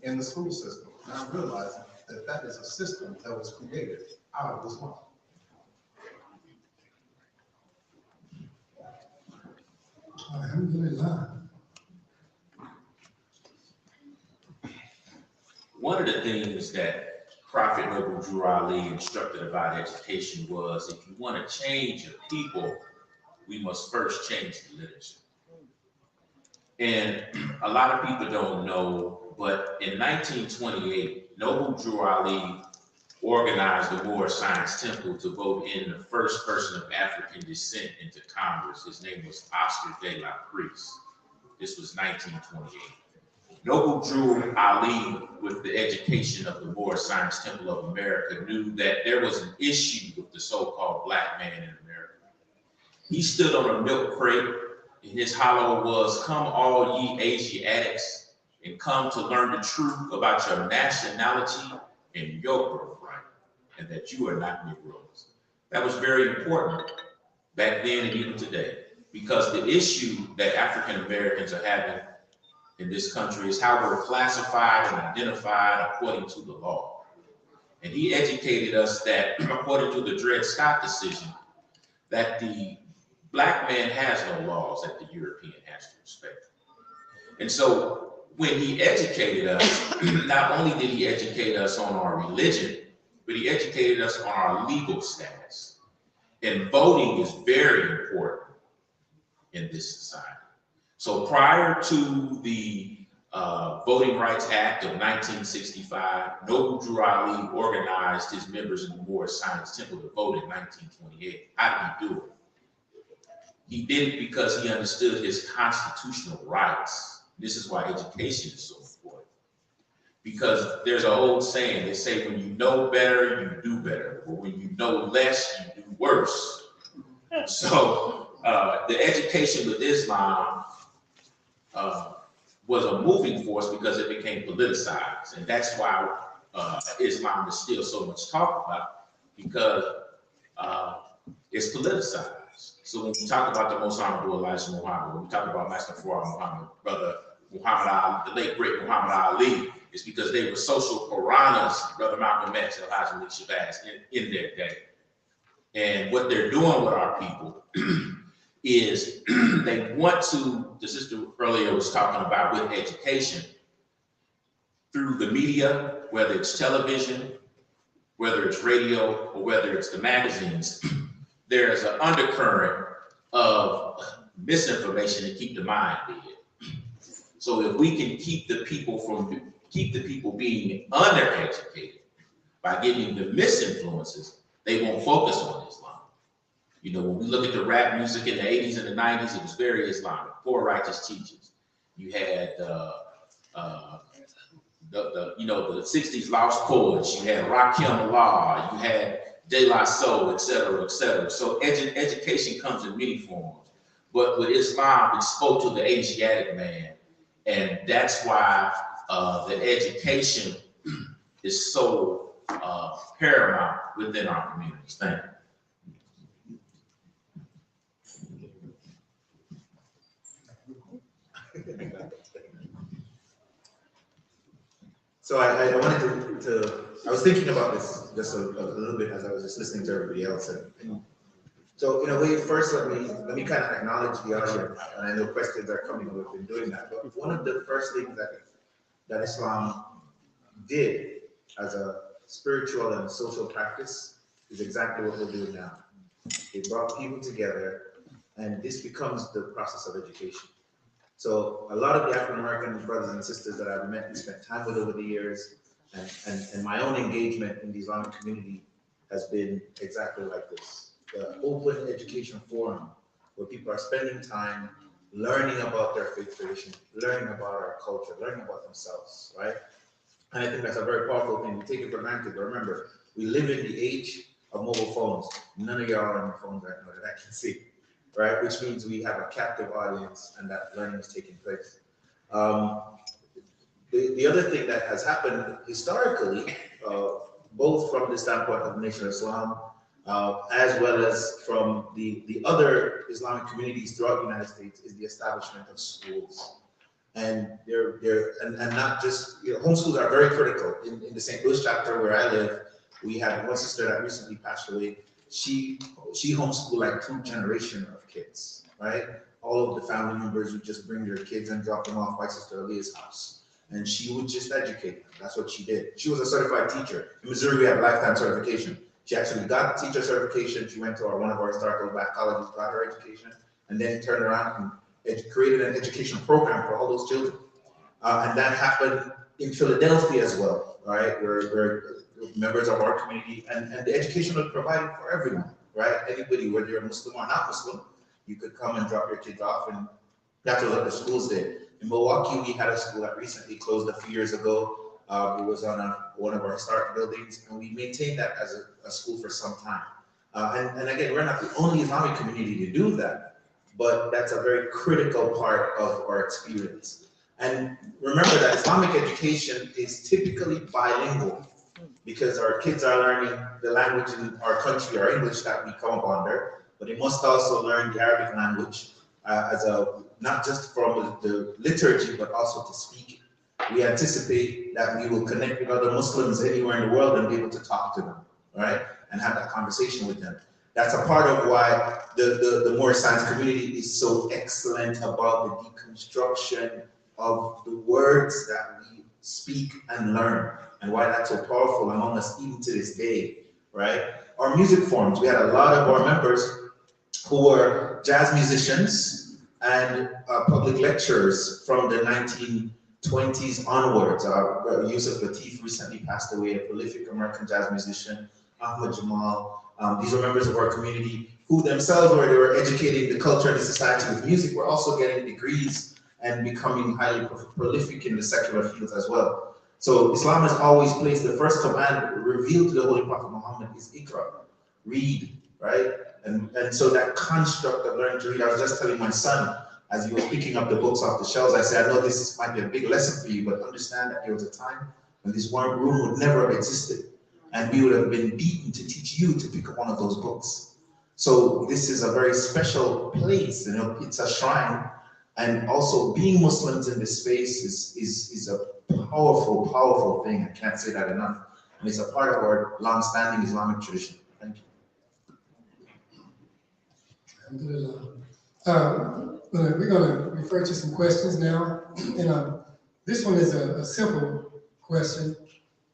in the school system. Now realizing that that is a system that was created out of Islam. Alhamdulillah. One of the things that Prophet Noble Drew Ali instructed about education was, if you want to change your people, we must first change the literature. And a lot of people don't know, but in 1928, Noble Drew Ali organized the Moorish Science Temple to vote in the first person of African descent into Congress. His name was Oscar de la Prise. This was 1928. Noble Drew Ali, with the education of the Moorish Science Temple of America, knew that there was an issue with the so-called black man in America. He stood on a milk crate, and his hollow was, "Come all ye Asiatics, and come to learn the truth about your nationality and your birthright, and that you are not Negroes." That was very important back then and even today, because the issue that African Americans are having in this country is how we're classified and identified according to the law. And he educated us that, according to the Dred Scott decision, that the black man has no laws that the European has to respect. And so when he educated us, not only did he educate us on our religion, but he educated us on our legal status. And voting is very important in this society. So prior to the Voting Rights Act of 1965, Noble Drew Ali organized his members in the Moorish Science Temple to vote in 1928. How did he do it? He did it because he understood his constitutional rights. This is why education is so important. Because there's an old saying, they say, when you know better, you do better. Or when you know less, you do worse. So the education with Islam was a moving force because it became politicized. And that's why Islam is still so much talked about, because it's politicized. So when we talk about the most honorable Elijah Muhammad, when we talk about Master Fuad Muhammad, brother Muhammad Ali, the late great Muhammad Ali, it's because they were social piranhas, brother Malcolm X and Elijah Lee Shabazz in their day. And what they're doing with our people is they want to, the sister earlier was talking about with education, through the media, whether it's television, whether it's radio, or whether it's the magazines, there's an undercurrent of misinformation to keep the mind dead. So if we can keep the people being undereducated by giving them misinfluences, they won't focus on Islam. You know, when we look at the rap music in the 80s and the 90s, it was very Islamic, poor righteous teachers. You had the 60s Lost Poets, you had Rakim Allah, you had De La Soul, et cetera, et cetera. So education comes in many forms. But with Islam, it spoke to the Asiatic man. And that's why the education is so paramount within our communities. Thank you. So I wanted I was thinking about this just a little bit as I was just listening to everybody else. And so in a way, first let me kind of acknowledge the audience, and I know questions are coming, we've been doing that. But one of the first things that Islam did as a spiritual and social practice is exactly what we're doing now. It brought people together, and this becomes the process of education. So a lot of the African American brothers and sisters that I've met and spent time with over the years, and my own engagement in the Islamic community has been exactly like this. The open education forum where people are spending time learning about their faith tradition, learning about our culture, learning about themselves, right? And I think that's a very powerful thing. We take it for granted, but remember, we live in the age of mobile phones. None of y'all are on your phones right now that I can see, right? Which means we have a captive audience and that learning is taking place. The other thing that has happened historically, both from the standpoint of the Nation of Islam, as well as from the other Islamic communities throughout the United States, is the establishment of schools. And and not just, homeschools are very critical. In the St. Louis chapter where I live, we had one sister that recently passed away. She homeschooled like 2 generations of kids, right? All of the family members would just bring their kids and drop them off by Sister Aaliyah's house. And she would just educate them. That's what she did. She was a certified teacher. In Missouri, we have lifetime certification. She actually got teacher certification. She went to one of our historical black colleges, got her education, and then turned around and created an education program for all those children. And that happened in Philadelphia as well, right? We're members of our community, and the education was provided for everyone, right? Anybody, whether you're Muslim or not Muslim, you could come and drop your kids off, and that's what the schools did. In Milwaukee, we had a school that recently closed a few years ago. It was on one of our historic buildings, and we maintained that as a school for some time. And again, we're not the only Islamic community to do that, but that's a very critical part of our experience. And remember that Islamic education is typically bilingual because our kids are learning the language in our country, our English that we come up under, but they must also learn the Arabic language not just from the liturgy, but also to speak it. We anticipate that we will connect with other Muslims anywhere in the world and be able to talk to them, right? And have that conversation with them. That's a part of why the Moorish Science community is so excellent about the deconstruction of the words that we speak and learn, and why that's so powerful among us even to this day, right? Our music forms, we had a lot of our members who were jazz musicians and public lecturers from the 1920s onwards. Yusuf Lateef recently passed away, a prolific American jazz musician, Ahmad Jamal. These are members of our community who themselves, where they were educating the culture and the society with music, were also getting degrees and becoming highly prolific in the secular fields as well. So Islam has always placed the first command revealed to the Holy Prophet Muhammad is Iqra, read, right? And so that construct of learning to read, I was just telling my son, as he was picking up the books off the shelves, I said, I know this might be a big lesson for you, but understand that there was a time when this one room would never have existed, and we would have been beaten to teach you to pick up one of those books. So this is a very special place, it's a shrine, and also being Muslims in this space is a powerful, powerful thing. I can't say that enough. And it's a part of our long-standing Islamic tradition. Thank you. We're going to refer to some questions now. And this one is a simple question.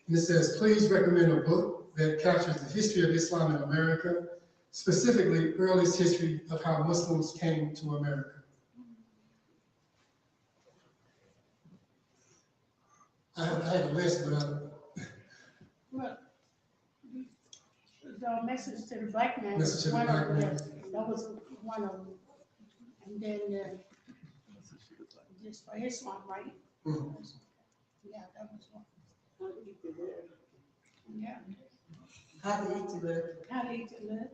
And it says, please recommend a book that captures the history of Islam in America, specifically earliest history of how Muslims came to America. I have a list, but well, the Message to the Black Man. Message to the Black Man. That was one of them. And then just for Islam, right? Mm-hmm. Yeah, that was one. Yeah. How to eat to live. How to eat to live.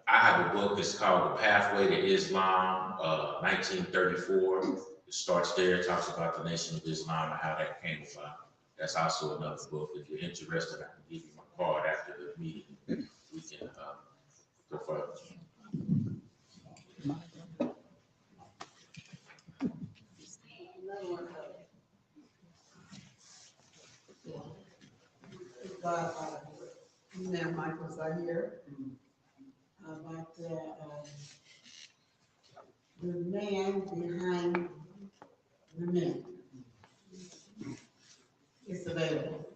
I have a book that's called The Pathway to Islam, 1934. It starts there, it talks about the Nation of Islam and how that came about. That's also another book. If you're interested, I can give you my card after the meeting. We can go further. Now, Michael's are here. About the man behind the men. It's available.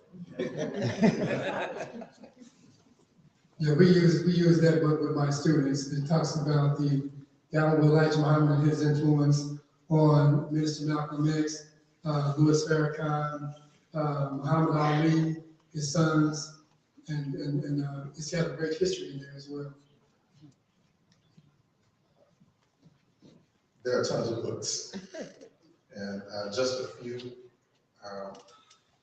Yeah, we use that book with my students. It talks about the Honorable Elijah Muhammad and his influence on Minister Malcolm X, Louis Farrakhan, Muhammad Ali, his sons, and it's got a great history in there as well. There are tons of books, and just a few.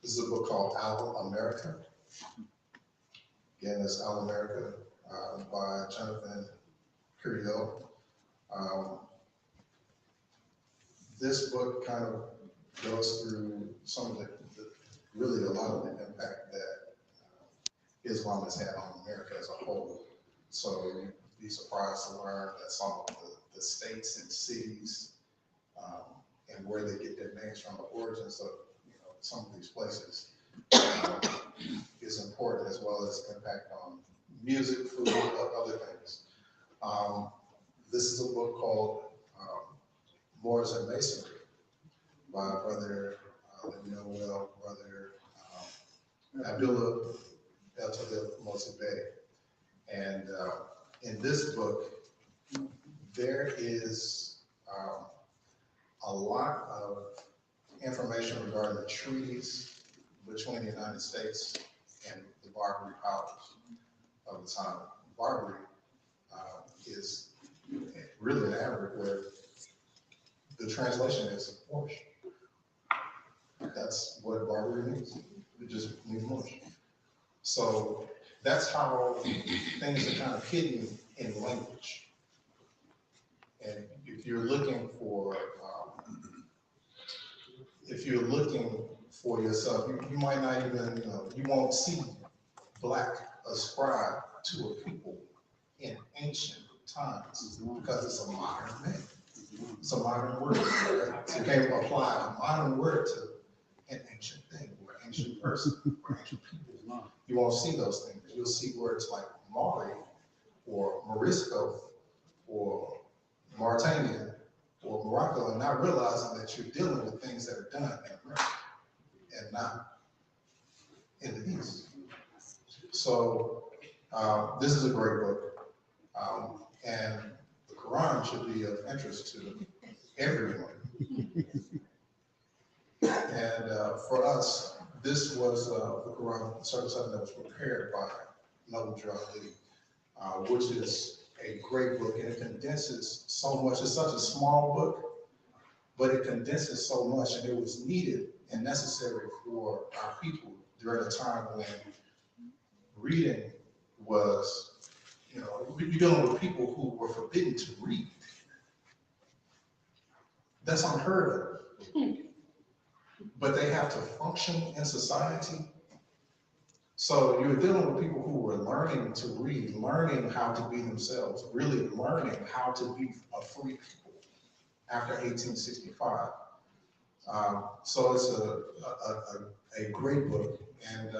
This is a book called Our America. Again, it's Our America by Jonathan Curiel. This book kind of goes through some of really a lot of the impact that Islam has had on America as a whole. So you'd be surprised to learn that some of the states and cities and where they get their names from, the origins of some of these places is important, as well as impact on music, food, other things. This is a book called Moors and Masonry by Brother Noel, Brother Abdullah El Tadil Mosebe. And in this book, there is a lot of information regarding the treaties between the United States and the Barbary powers of the time. Barbary is really an Arabic word. The translation is Moorish. That's what Barbary means. It just means Moorish. So that's how things are kind of hidden in language. And if you're looking for yourself, you might not even, you won't see black ascribed to a people in ancient times because it's a modern name. It's a modern word. So you can't apply a modern word to an ancient thing or an ancient person or ancient people. You won't see those things. You'll see words like Maury or Morisco or Mauritania or Morocco, and not realizing that you're dealing with things that are done in America and not in the East. So this is a great book, and the Quran should be of interest to everyone. And for us, this was the Quran, something that was prepared by Noble Ali, which is a great book, and it condenses so much. It's such a small book, but it condenses so much, and it was needed and necessary for our people during a time when reading was, you're dealing with people who were forbidden to read. That's unheard of. But they have to function in society. So you're dealing with people who were learning to read, learning how to be themselves, really learning how to be a free people after 1865. So it's a great book, and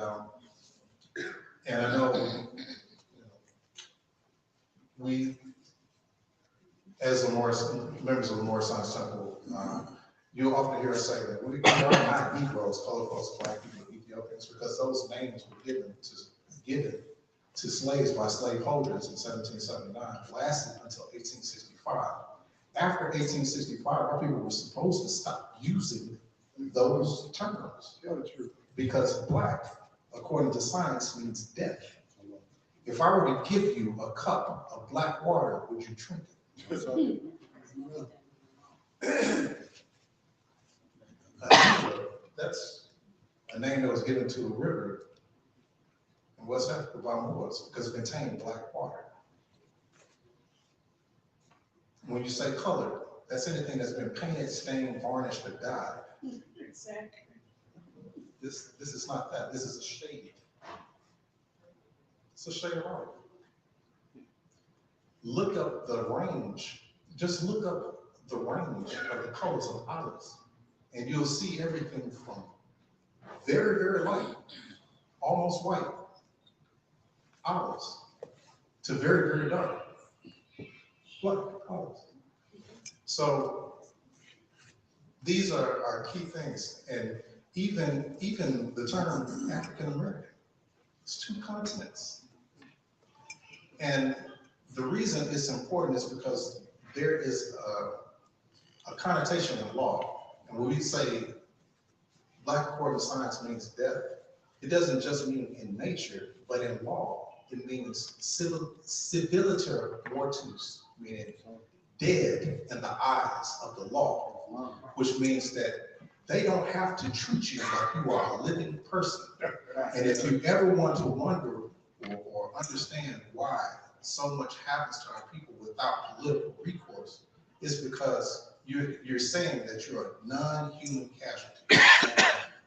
I know we, as members of the Moorish Science Temple, you'll often hear us say that we are not Negroes, colored folks, Black people, Ethiopians, because those names were given to slaves by slaveholders in 1779, lasted until 1865. After 1865, our people were supposed to stop using those terms because Black, according to science, means death. If I were to give you a cup of black water, would you drink it? That's a name that was given to a river in West Africa by Moors because it contained black water. When you say colored, That's anything that's been painted, stained, varnished, or dyed. Exactly. This is not that. This is a shade. It's a shade of art. Look up the range. Just look up the range of the colors of olives, and you'll see everything from very, very light, almost white olives to very, very dark black olives. So these are key things, and even the term African American, it's 2 continents. And the reason it's important is because there is a connotation in law. And when we say black according to science means death, it doesn't just mean in nature, but in law, it means civiliter mortis, meaning dead in the eyes of the law, which means that they don't have to treat you like you are a living person. And if you ever want to wonder or understand why so much happens to our people without political recourse, it's because you're saying that you're a non-human casualty.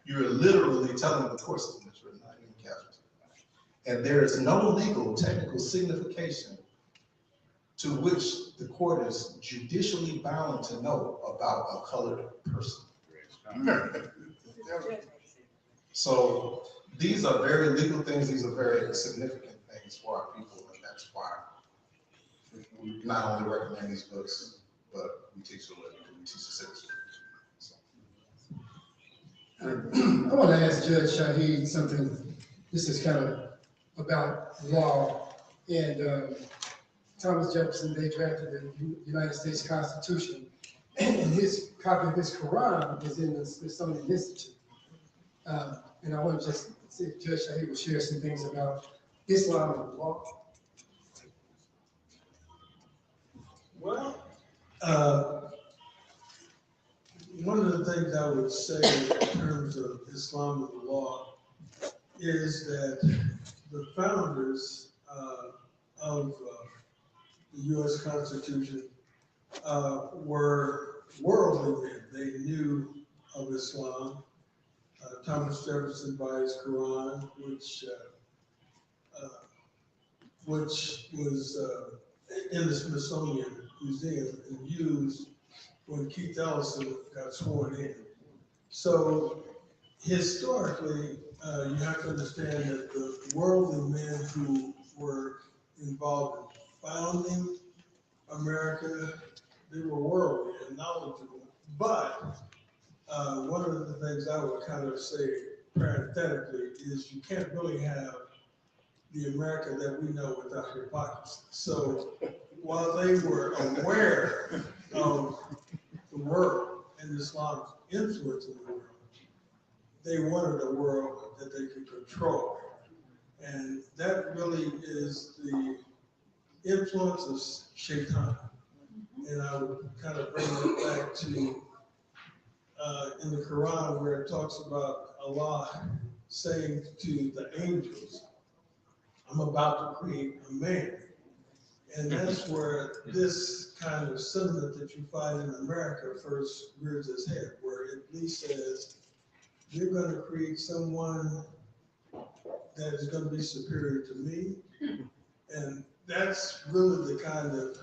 You're literally telling the court system that you're a non-human casualty. And there is no legal technical signification to which the court is judicially bound to know about a colored person. So these are very legal things. These are very significant things for our people, and that's why we not only recommend these books, but we teach the citizens. So. I want to ask Judge Shaheed something. This is kind of about law. And Thomas Jefferson, they drafted the United States Constitution, and his copy of his Quran is in the Smithsonian Institute. And I want to just see if Judge Shaheed will share some things about Islam and law. Well, one of the things I would say in terms of Islam and the law is that the founders of the U.S. Constitution were worldly men. They knew of Islam. Thomas Jefferson by his Quran, which was in the Smithsonian Museum and used when Keith Ellison got sworn in. So historically, you have to understand that the worldly men who were involved in founding America, they were worldly and knowledgeable. But one of the things I would kind of say parenthetically is you can't really have the America that we know without hypocrisy. So while they were aware of the world and Islam's influence in the world, they wanted a world that they could control. And that really is the influence of Shaitan. And I would kind of bring it back to in the Quran where it talks about Allah saying to the angels, I'm about to create a man. And that's where this kind of sentiment that you find in America first rears its head, where Iblis says, you're going to create someone that is going to be superior to me. And that's really the kind of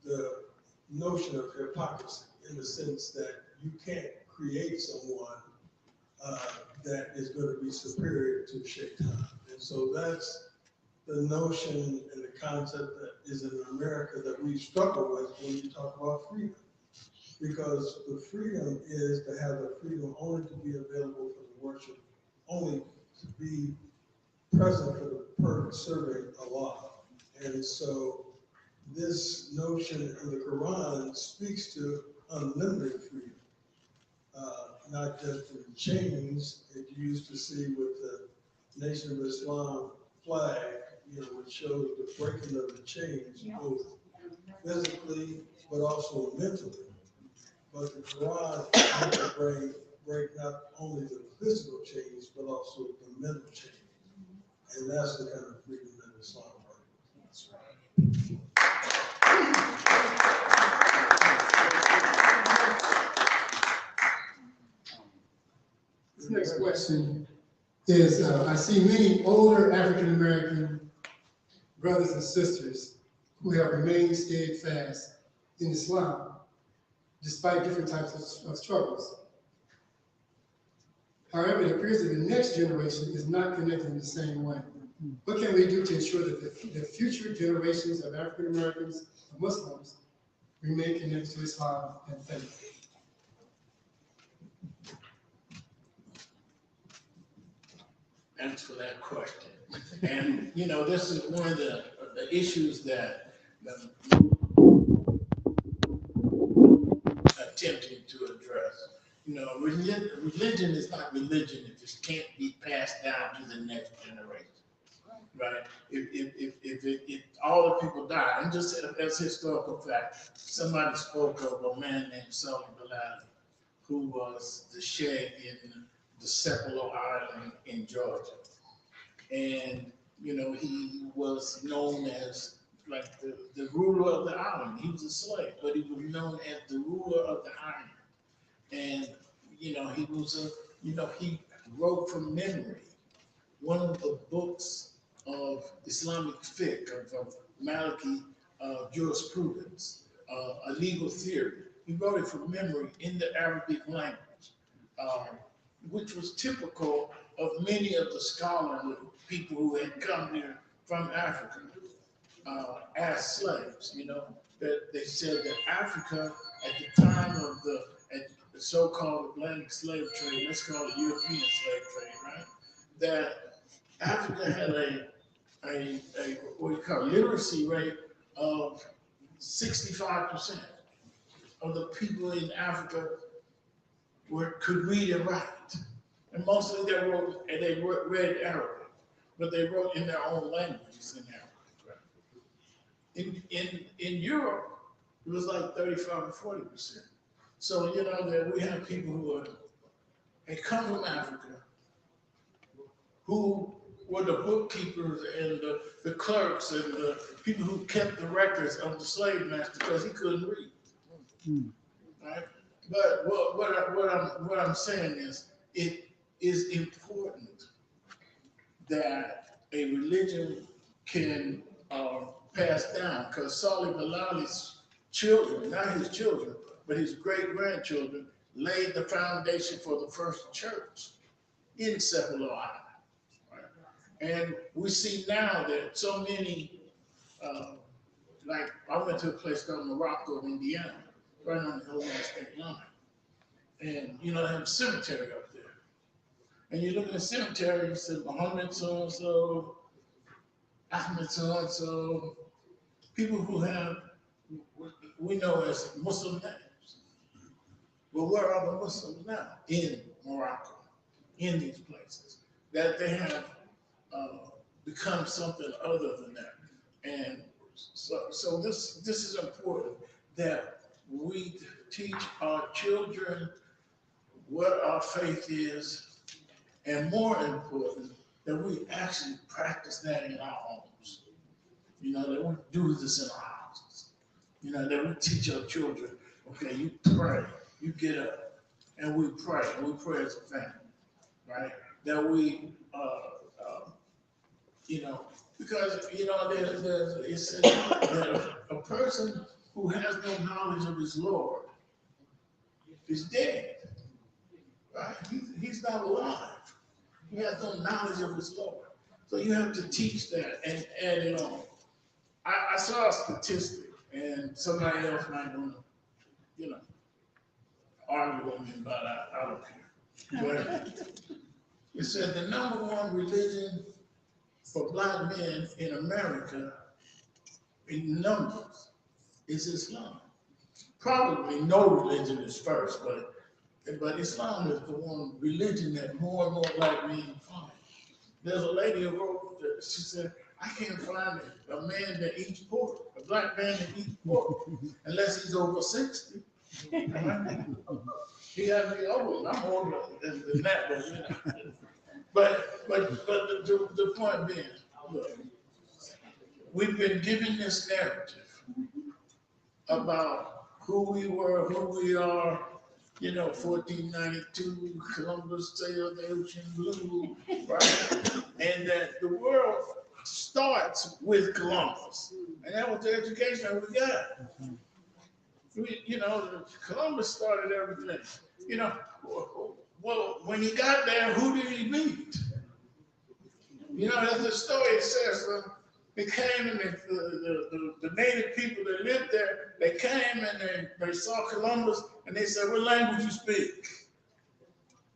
the notion of hypocrisy, in the sense that you can't create someone that is going to be superior to Shaitan. And so that's the notion and the concept that is in America that we struggle with when you talk about freedom. Because the freedom is to have the freedom only to be available for the worship, only to be present for the purpose serving Allah. And so this notion in the Quran speaks to unlimited freedom, not just in chains that you used to see with the Nation of Islam flag, which shows the breaking of the chains, both physically but also mentally. But the Quran will break not only the physical chains, but also the mental chains. And that's the kind of freedom that Islam brings. That's right. question is, I see many older African-American brothers and sisters who have remained steadfast in Islam, despite different types of struggles. However, it appears that the next generation is not connected in the same way. What can we do to ensure that the future generations of African Americans, of Muslims, remain connected to Islam and faith? Thanks for that question. And, you know, this is one of the issues that attempting to address. You know, religion is not religion. It just can't be passed down to the next generation, right? If all the people die, and just as historical fact, somebody spoke of a man named Sully Bilali, who was the sheikh in the Sepulveda Island in Georgia. And, you know, he was known as like the ruler of the island. He was a slave, but he was known as the ruler of the island. And, you know, he wrote from memory one of the books of Islamic fiqh, of Maliki jurisprudence, a legal theory. He wrote it from memory in the Arabic language, which was typical of many of the scholarly people who had come here from Africa as slaves. You know, that they said that Africa at the time of the so-called Atlantic slave trade, let's call it European slave trade, right? That Africa had a what you call literacy rate of 65% of the people in Africa could read and write. And mostly they read Arabic, but they wrote in their own languages in Arabic. In Europe, it was like 35 or 40%. So, you know, that we have people who had come from Africa, who were the bookkeepers and the clerks and the people who kept the records of the slave master because he couldn't read. Right? But what I'm saying is, it is important that a religion can pass down, because Salih Bilali's children, not his children, but his great-grandchildren, laid the foundation for the first church in Sepulveda Island. Right? And we see now that so many, like I went to a place called Morocco, Indiana, right on the Illinois state line. And, you know, they have a cemetery up there. And you look at the cemetery, you say Muhammad so-and-so, Ahmed so-and-so, people who have, we know as Muslim names. But where are the Muslims now? In Morocco, in these places, that they have become something other than that. And so this is important, that we teach our children what our faith is, and more important, that we actually practice that in our homes. You know, that we do this in our houses. You know, that we teach our children, okay, you pray, you get up, and we pray as a family, right? That we, you know, because, you know, it says that a person who has no knowledge of his Lord is dead, right? He's not alive. He has no knowledge of his Lord. So you have to teach that and add it on. I saw a statistic, and somebody else might want to, you know, argue with me about it. I don't care. But it said the #1 religion for Black men in America in numbers is Islam. Probably no religion is first, but Islam is the one religion that more and more Black men find. There's a lady who wrote that, she said, I can't find a man that eats pork, a Black man that eats pork, unless he's over 60. Right? He has to be old. I'm older than that, but you know. But the point being, look, we've been given this narrative about who we were, who we are, you know, 1492, Columbus sailed the ocean blue, right? And that the world starts with Columbus. And that was the education we got. You know, Columbus started everything. You know, well, when he got there, who did he meet? You know, as the story says, they came and the native people that lived there, they came and they saw Columbus and they said, what language you speak?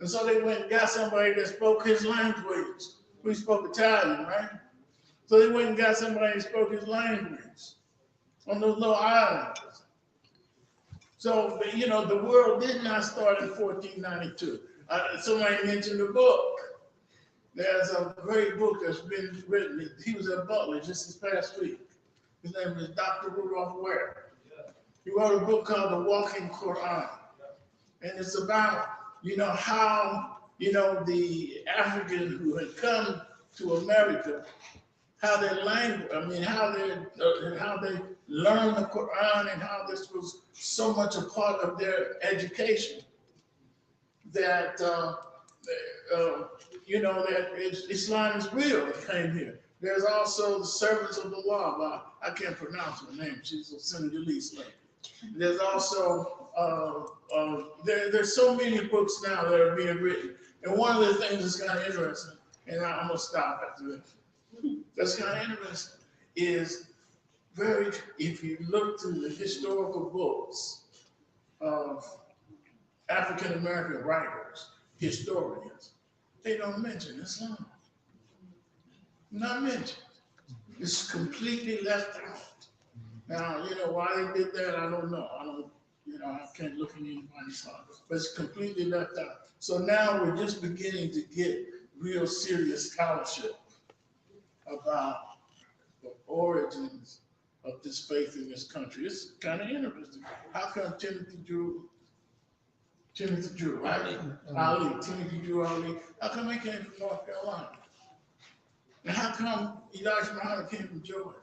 And so they went and got somebody that spoke his language. We spoke Italian, right? So they went and got somebody that spoke his language on those little islands. So, you know, the world did not start in 1492. Somebody mentioned a book. There's a great book that's been written. He was at Butler just this past week. His name is Dr. Rudolph Ware. He wrote a book called The Walking Quran. And it's about, you know, how, you know, the Africans who had come to America, how their language, I mean, how they learned the Quran and how this was so much a part of their education that, you know, that Islam is real. It came here. There's also the Servants of the Law. I can't pronounce her name. She's a Senegalese lady. There's also, there's so many books now that are being written. And one of the things that's kind of interesting, and I'm going to stop after this, that's kind of interesting, is if you look through the historical books of African-American writers, historians, they don't mention Islam. Not mentioned. It's completely left out. Now, you know, why they did that, I don't know. I can't look in anybody's heart, but it's completely left out. So now we're just beginning to get real serious scholarship about the origins of this faith in this country. It's kind of interesting. How come Timothy Drew, right? Timothy Drew Ali, how come he came from North Carolina? And how come Elijah Muhammad came from Georgia?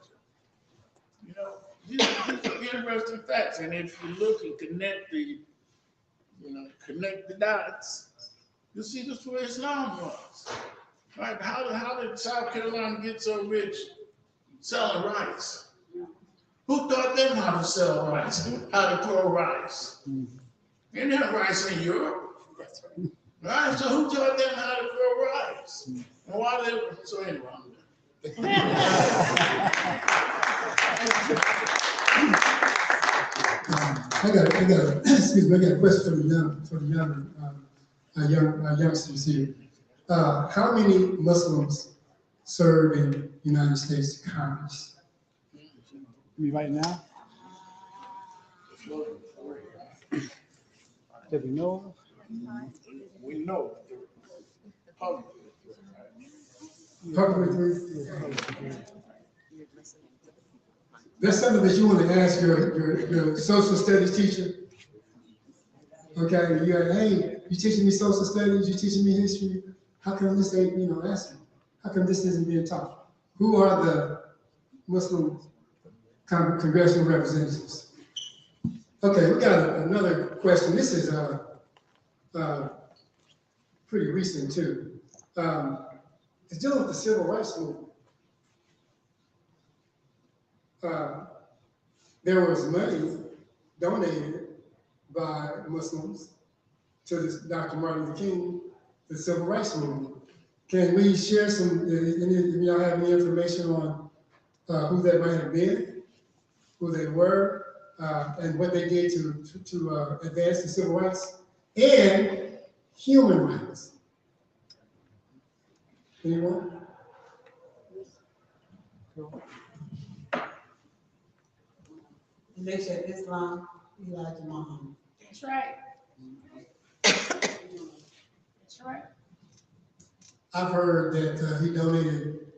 You know, these are interesting facts. And if you look and connect the dots, you'll see this where Islam was. Right? How did South Carolina get so rich selling rice? Who taught them how to sell rice, how to grow rice? They didn't have rice in Europe. Right? So who taught them how to grow rice? And why they, so anyway, I'm done. Excuse me, I got a question for the youngsters here. How many Muslims serve in the United States Congress? Me right now? That we know? We know publicly. Publicly. That's something that you want to ask your social studies teacher. Okay, you're hey, you teaching me social studies, you teaching me history. How come this ain't, ask me? How come this isn't being taught? Who are the Muslim congressional representatives? Okay, we got another question. This is pretty recent too. It's dealing with the civil rights movement. There was money donated by Muslims to this Dr. Martin Luther King, the civil rights movement. Can we share some, if y'all have any information on who that might have been, who they were, and what they did to advance the civil rights and human rights? Anyone? They said Islam, Elijah Muhammad. That's right. That's right. I've heard that he donated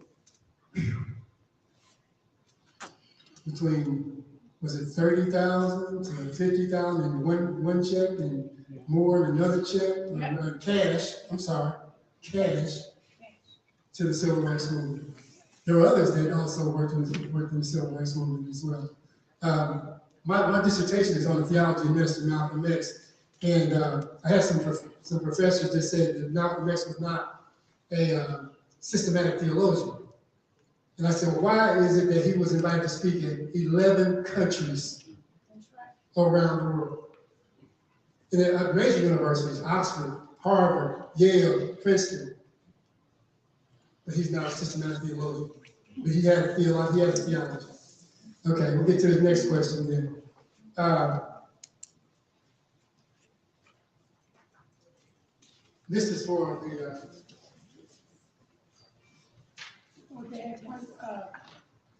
between, was it 30,000 to 50,000 in one check and more in another check, cash to the civil rights movement. There were others that also worked in the civil rights movement as well. My dissertation is on the theology of Minister Malcolm X, And I had some professors that said that Malcolm X was not a systematic theologian. And I said, well, why is it that he was invited to speak in 11 countries around the world? And at major universities, Oxford, Harvard, Yale, Princeton. But he's not a systematic theologian. But he had a theology. Okay, we'll get to the next question then. This is for the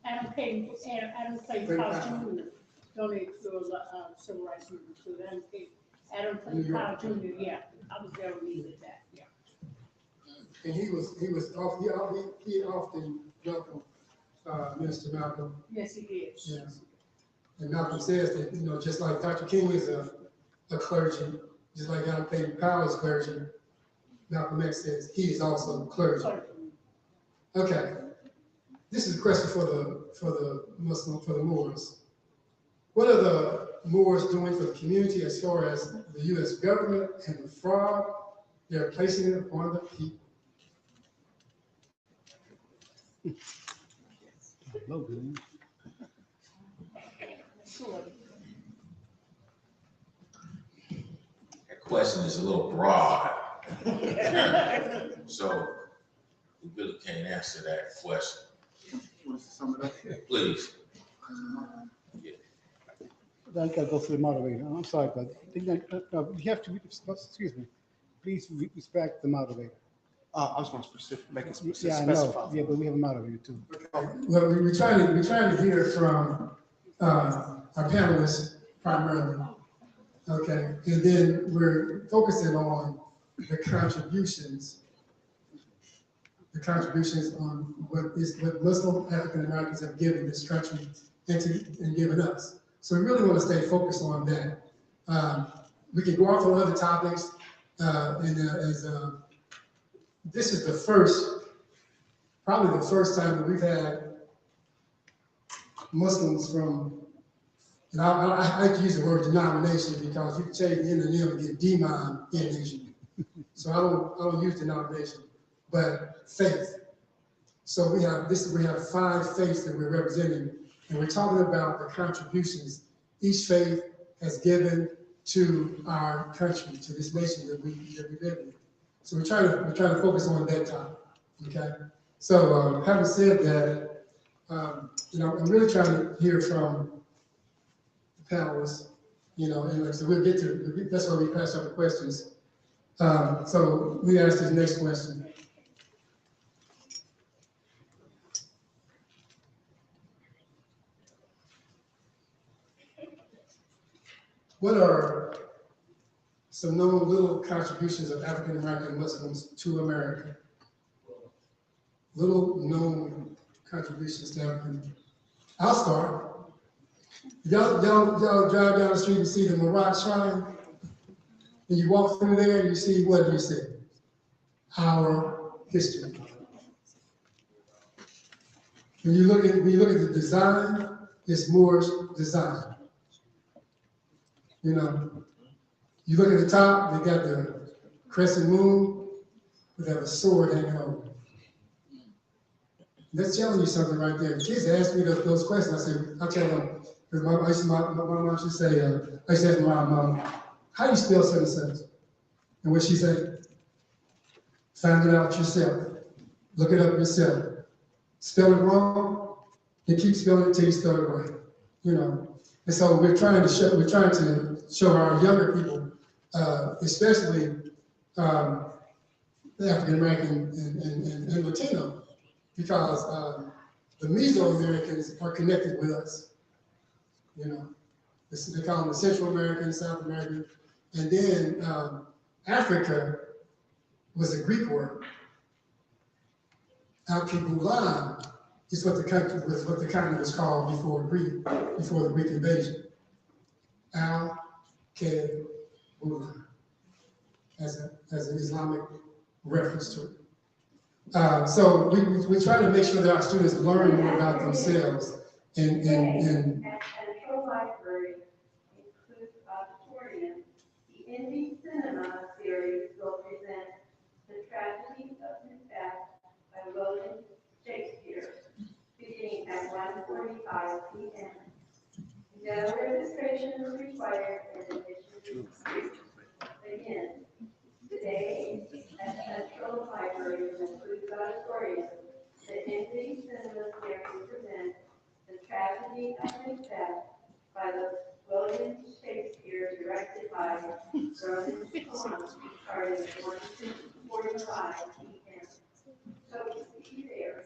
Adam Payne College Jr. donated to the civil rights movement. So Adam Payne College Jr. Yeah, I was there when he did that. Yeah. And he often welcomed Minister Malcolm. Yes, he did. Yes. And Malcolm says that, just like Dr. King is a clergy, just like Adam Payne Powell is clergy, Malcolm X says he is also clergy. Okay. This is a question for the Moors. What are the Moors doing for the community as far as the U.S. government and the fraud they're placing it on the people? That question is a little broad. So we really can't answer that question. Please. I gotta go through the moderator. I'm sorry, but you have to, excuse me, please respect the moderator. I was going to make it Yeah, I know, yeah, but we have a moderator too. Well, we're trying to hear from our panelists primarily. Okay, and then we're focusing on the contributions on what Muslim African Americans have given this country and given us. So we really want to stay focused on that. We can go off on other topics, this is probably the first time that we've had Muslims from, and I like to use the word denomination because you can change the N and M and get denomination. So I don't use denomination, but faith. So we have 5 faiths that we're representing, and we're talking about the contributions each faith has given to our country, to this nation that we live in. So we're trying to focus on that topic. Okay. So having said that, I'm really trying to hear from the panelists. And so we'll get to. That's why we pass out the questions. So we ask this next question. What are some known little contributions of African American Muslims to America? Little known contributions to African. I'll start. Y'all drive down the street and see the Marat Shrine, and you walk through there and you see, what do you see? Our history. When you look at the design, it's Moorish design. You look at the top, they got the crescent moon, they have a sword hanging over. That's telling you something right there. The kids ask me those questions. I tell them, because my mom used to say, I used to ask my mom, how do you spell such and such? And what she said, find it out yourself. Look it up yourself. Spell it wrong, you keep spelling it till you spell it right. And so we're trying to show our younger people, especially the African American and Latino, because the Mesoamericans are connected with us. They call them the Central American, South American, and then Africa was a Greek word. Al-Kibulan is what the continent was called before the Greek invasion. Al-Kibulan, as an Islamic reference to it. So we try to make sure that our students learn more about themselves and Central Library includes auditorium, the indie cinema series will present The Tragedy of Macbeth by William Shakespeare, beginning at 1:45 p.m. No registration is required in addition to again, today at Central Library in Inclusive Auditorium, the indie cinema series presents The Tragedy of Macbeth by the William Shakespeare, directed by Roman Columbus, starting at 1:45 p.m. So see you there.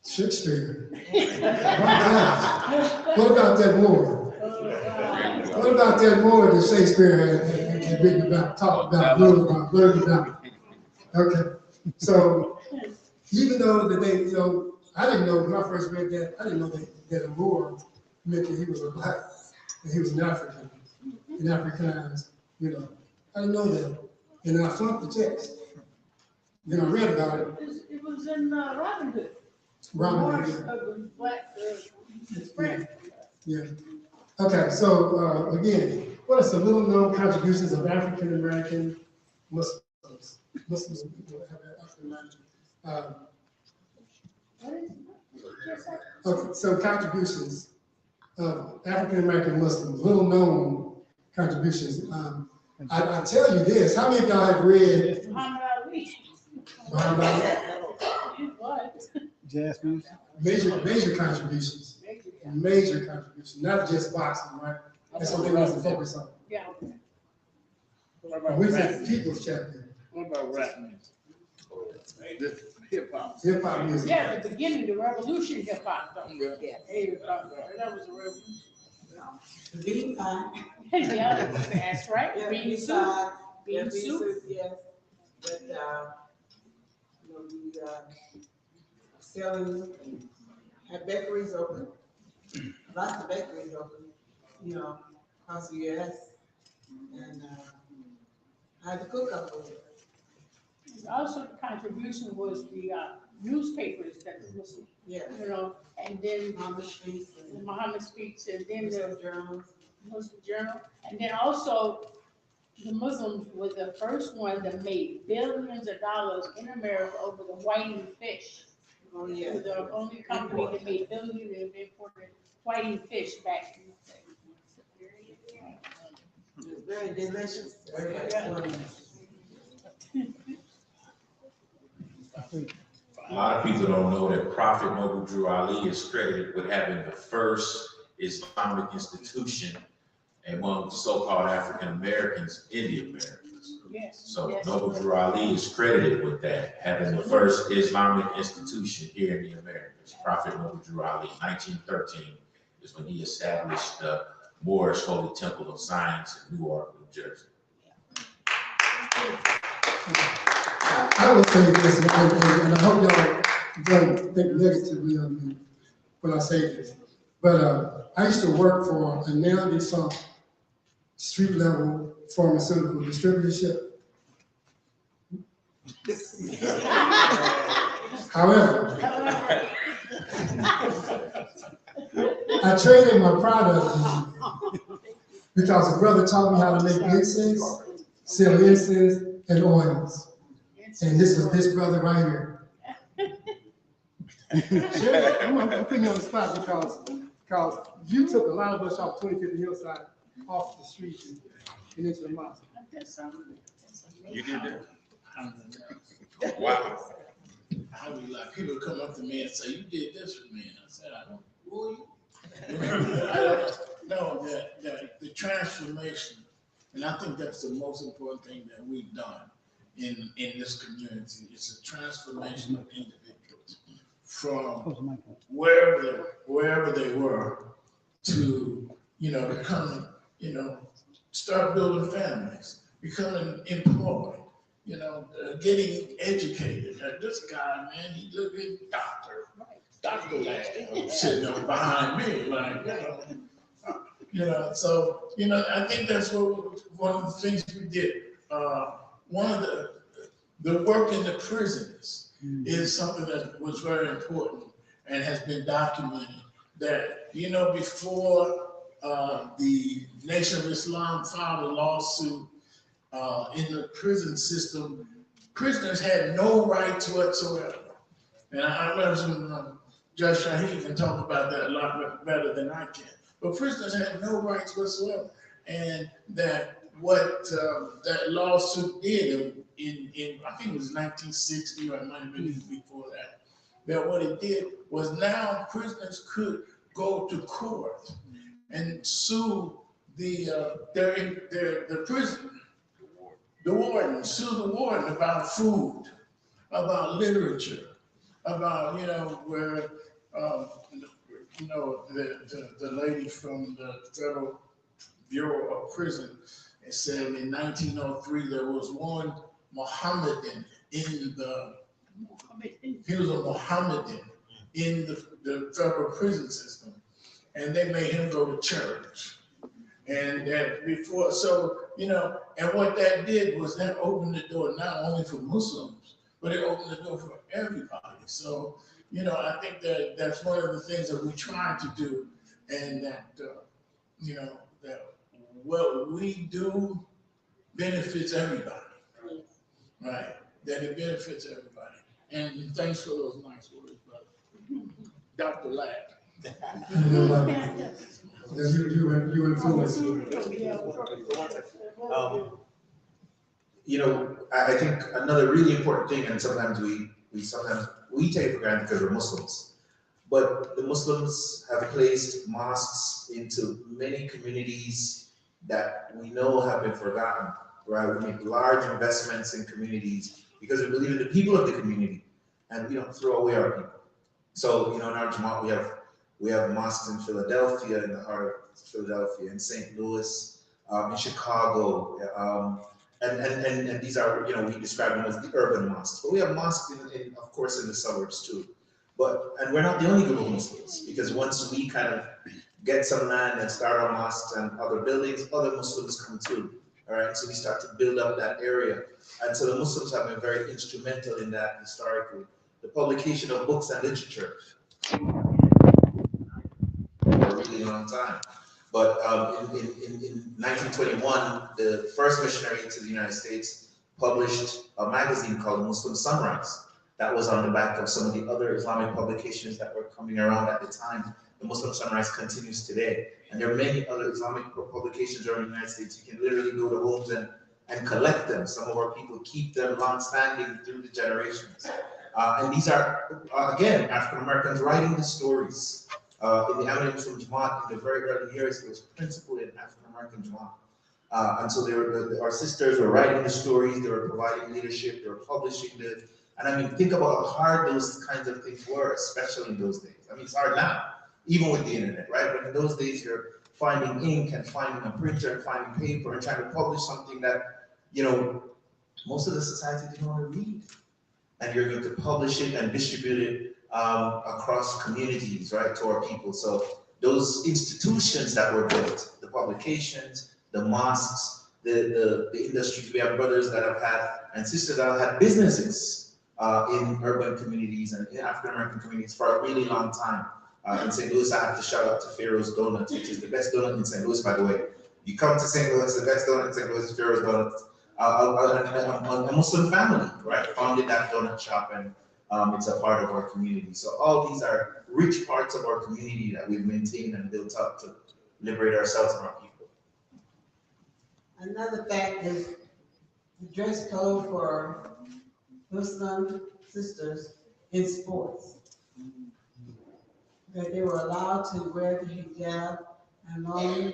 Shakespeare. My gosh. What about that more? What about that more that Shakespeare had written about, talked about, wrote about, learned about? Okay, so even though that they, I didn't know when I first read that, I didn't know that a Moor meant that he was a black, that he was an African, an Africanized, I didn't know that. And then I flunked the text. Then I read about it. It was in Robin Hood. Robin Hood. The black spread. Yeah. Okay, so again, what are some little known contributions of African American Muslims? Muslims have African American. Okay, so contributions of African American Muslims, little known contributions. I tell you this, how many of y'all have read Muhammad Ali. Muhammad Ali? What? Jazz music. Major contributions. Major contributions, not just boxing, right? That's what they want to focus on. Yeah. What about We rap? said people's champion. What about rap music? Hip hop. Hip hop music. Yeah, the beginning, the revolution hip hop though. Yeah. Hey, that was a revolution. Bean pie. Yeah, that's right. Yeah, Bean soup. pie. Bean Yeah, soup. yes. But, selling, had bakeries open, lots of bakeries open, across the US. And, I had to cook up with it. Also, the contribution was the newspapers that was, Yeah. and then Muhammad Speaks the and Muhammad Speaks, and then the journals. Muslim Journal, and then also the Muslims were the first one that made billions of dollars in America over the whiting fish. Oh, They yeah. were the only company that made billions of imported whiting fish back in the day. It's very delicious. A lot of people don't know that Prophet Noble Drew Ali is credited with having the first Islamic institution among so-called African Americans in the Americas. Yes. So yes. Noble Drew Ali is credited with that, having the first Islamic institution here in the Americas. Prophet Noble Drew Ali, 1913 is when he established the Moorish Holy Temple of Science in Newark, New Jersey. I will say this, and I hope y'all don't think negatively of me when I say this, but I used to work for a now defunct street level pharmaceutical distributorship. However, I traded my product because a brother taught me how to make incense, sell incense and oils. And this is this brother right here. I'm putting you on the spot because you took a lot of us off 25th Hillside, off the street and into the mosque. You did that? Wow. I was like, people come up to me and say, "You did this for me," and I said, "I don't fool you." No, the transformation, and I think that's the most important thing that we've done in this community. It's a transformation of individuals from wherever they were to becoming, start building families, becoming employed, getting educated. This guy, man, he looking doctor lad sitting up behind me, like, so, I think that's one of the things we did. One of the work in the prisons is something that was very important and has been documented that, before the Nation of Islam filed a lawsuit in the prison system. Prisoners had no rights whatsoever. And I remember Judge Shaheed can talk about that a lot better than I can. But prisoners had no rights whatsoever. And that what that lawsuit did in I think it was 1960 or it might have been before that, that what it did was now prisoners could go to court and sue the prison, the warden, sue the warden about food, about literature, about, where, the lady from the Federal Bureau of Prison, it said in 1903 there was one Mohammedan he was a Mohammedan in the federal prison system, and they made him go to church. And that before, and what that did was that opened the door not only for Muslims, but it opened the door for everybody. So, I think that that's one of the things that we try to do, and that, that what we do benefits everybody, right? That it benefits everybody. And thanks for those nice words, brother. Dr. Ladd. You influence. I think another really important thing, and sometimes we take for granted because we're Muslims, but the Muslims have placed mosques into many communities that we know have been forgotten, right? We make large investments in communities because we believe in the people of the community, and we don't throw away our people. So, in our Jamaat, we have mosques in Philadelphia, in the heart of Philadelphia, in St. Louis, in Chicago, and these are, we describe them as the urban mosques. But we have mosques, of course, in the suburbs too. And we're not the only group of Muslims, because once we kind of get some land and start our mosques and other buildings, other Muslims come too. All right, so we start to build up that area. And so the Muslims have been very instrumental in that historically. The publication of books and literature for a really long time. But in 1921, the first missionary to the United States published a magazine called Muslim Sunrise. That was on the back of some of the other Islamic publications that were coming around at the time. The Muslim Sunrise continues today. And there are many other Islamic publications around the United States. You can literally go to homes and collect them. Some of our people keep them long-standing through the generations. And these are, again, African Americans writing the stories. In the Ahmadiyya Muslim Jamaat, in the very early years, it was principally an African American Jamaat. And so our sisters were writing the stories, they were providing leadership, they were publishing it. And I mean, think about how hard those kinds of things were, especially in those days. I mean, it's hard now, even with the internet, right? But in those days, you're finding ink and finding a printer and finding paper and trying to publish something that, most of the society didn't want to read. And you're going to publish it and distribute it across communities, right, to our people. So those institutions that were built, the publications, the mosques, the industries, we have brothers that have had, and sisters that have had businesses in urban communities and in African-American communities for a really long time. In St. Louis, I have to shout out to Pharaoh's Donuts, which is the best donut in St. Louis, by the way. You come to St. Louis, the best donut in St. Louis is Pharaoh's Donuts. A Muslim family, right, founded that donut shop, and it's a part of our community. So all these are rich parts of our community that we've maintained and built up to liberate ourselves and our people. Another fact is the dress code for Muslim sisters in sports. That they were allowed to wear the hijab and long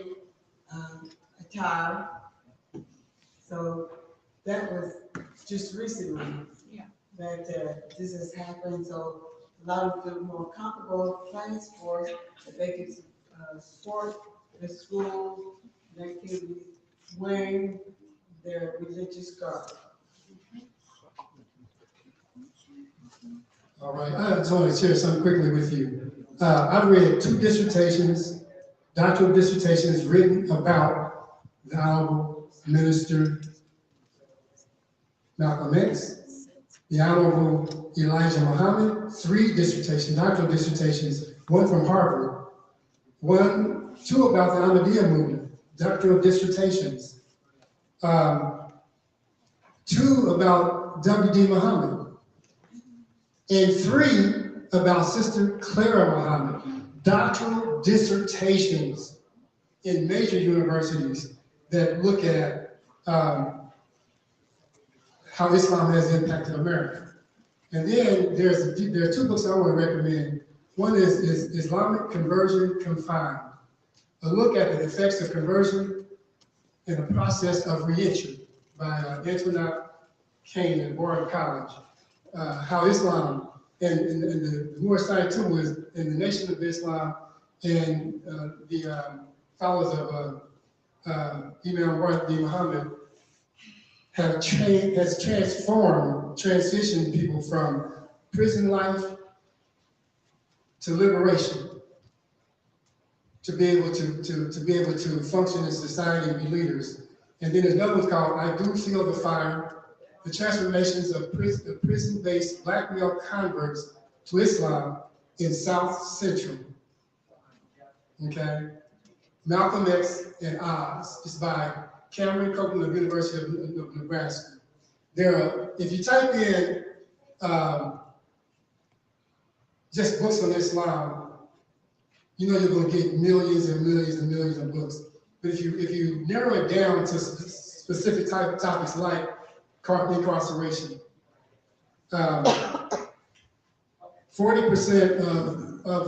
attire. So that was just recently that this has happened. So a lot of them more comfortable playing sports, that they could sport the school, they could be wearing their religious garb. All right, I just want to share something quickly with you. I've read 2 dissertations, doctoral dissertations written about the Honorable Minister Malcolm X, the Honorable Elijah Muhammad, 3 dissertations, doctoral dissertations, one from Harvard Two about the Ahmadiyya movement, doctoral dissertations. 2 about W.D. Muhammad, and 3 about Sister Clara Muhammad, doctoral dissertations in major universities that look at how Islam has impacted America. And then there are 2 books I want to recommend. One is Islamic Conversion Confined, a look at the effects of conversion and the process of reentry by Antoinette Kane at Warren College. How Islam and the more side too was in the Nation of Islam and the followers of Imam Muhammad has transitioned people from prison life to liberation, to be able to function in society and be leaders. And then there's another one called I Do Feel the Fire, the transformations of prison-based black male converts to Islam in South Central. Okay? Malcolm X and Oz is by Cameron Copeland of the University of Nebraska. If you type in just books on Islam, you know you're going to get millions and millions and millions of books. But if you narrow it down to specific topics like incarceration, 40% of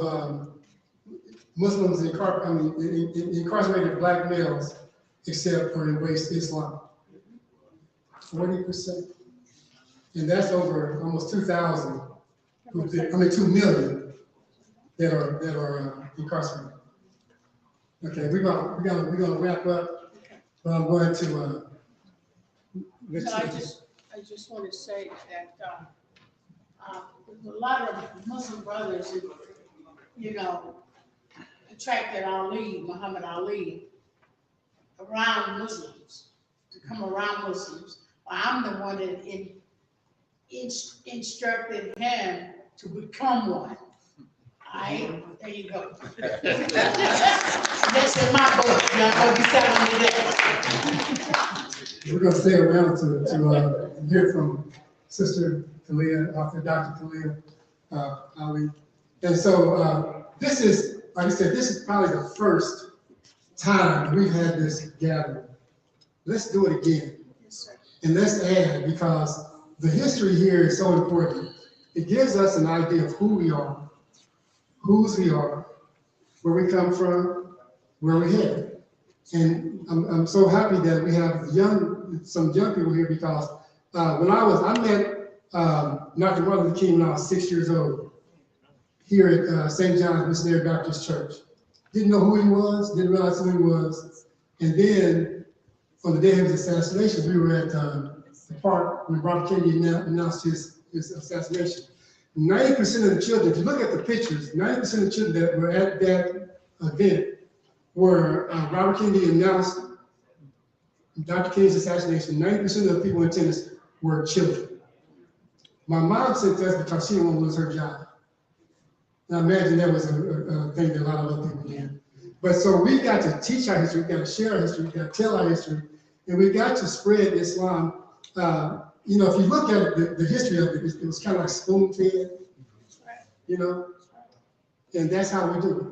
Muslims incarcerated black males accept or embrace Islam. 40%, and that's over almost 2,000. 2 million that are incarcerated. Okay, we're gonna wrap up. But I'm going to. So I just want to say that a lot of Muslim brothers, attracted Muhammad Ali, around Muslims, to come around Muslims. Well, I'm the one that instructed him to become one. All right, there you go. That's in my book. Y'all gonna be telling me that. We're going to stay around to hear from Sister Talia, Dr. Talia Ali. And so this is, like I said, this is probably the first time we've had this gathering. Let's do it again. Yes, sir. And let's add, because the history here is so important. It gives us an idea of who we are, whose we are, where we come from, where we're headed. And I'm so happy that we have some young people here, because I met Dr. Martin Luther King when I was 6 years old here at St. John's Missionary Baptist Church. Didn't know who he was, didn't realize who he was. And then on the day of his assassination, we were at the park when Robert Kennedy announced his assassination. 90% of the children, if you look at the pictures, 90% of the children that were at that event where Robert Kennedy announced Dr. King's assassination, 90% of the people in attendance were children. My mom said to us because she didn't want to lose her job. And I imagine that was a thing that a lot of other people did. But so we got to teach our history, we got to share our history, we got to tell our history, and we got to spread Islam. If you look at the history of it, it was kind of like spoon-fed, and that's how we do it.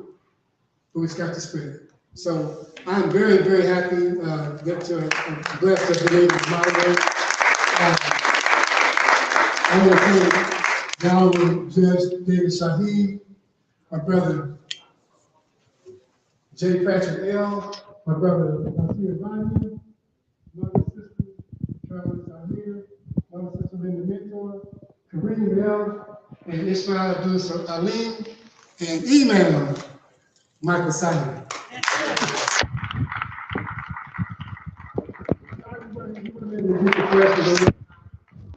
But we just got to spread it. So I'm very, very happy that I'm blessed to be able to moderate. I want to thank the Honorable Judge David Shaheed, my brother Jay Patrick L., my brother Nasir Ryan, my sister Travis Ahir, my sister Linda Mentor, Kareem L., and Ismail Abdul Salim, and email Michael Simon.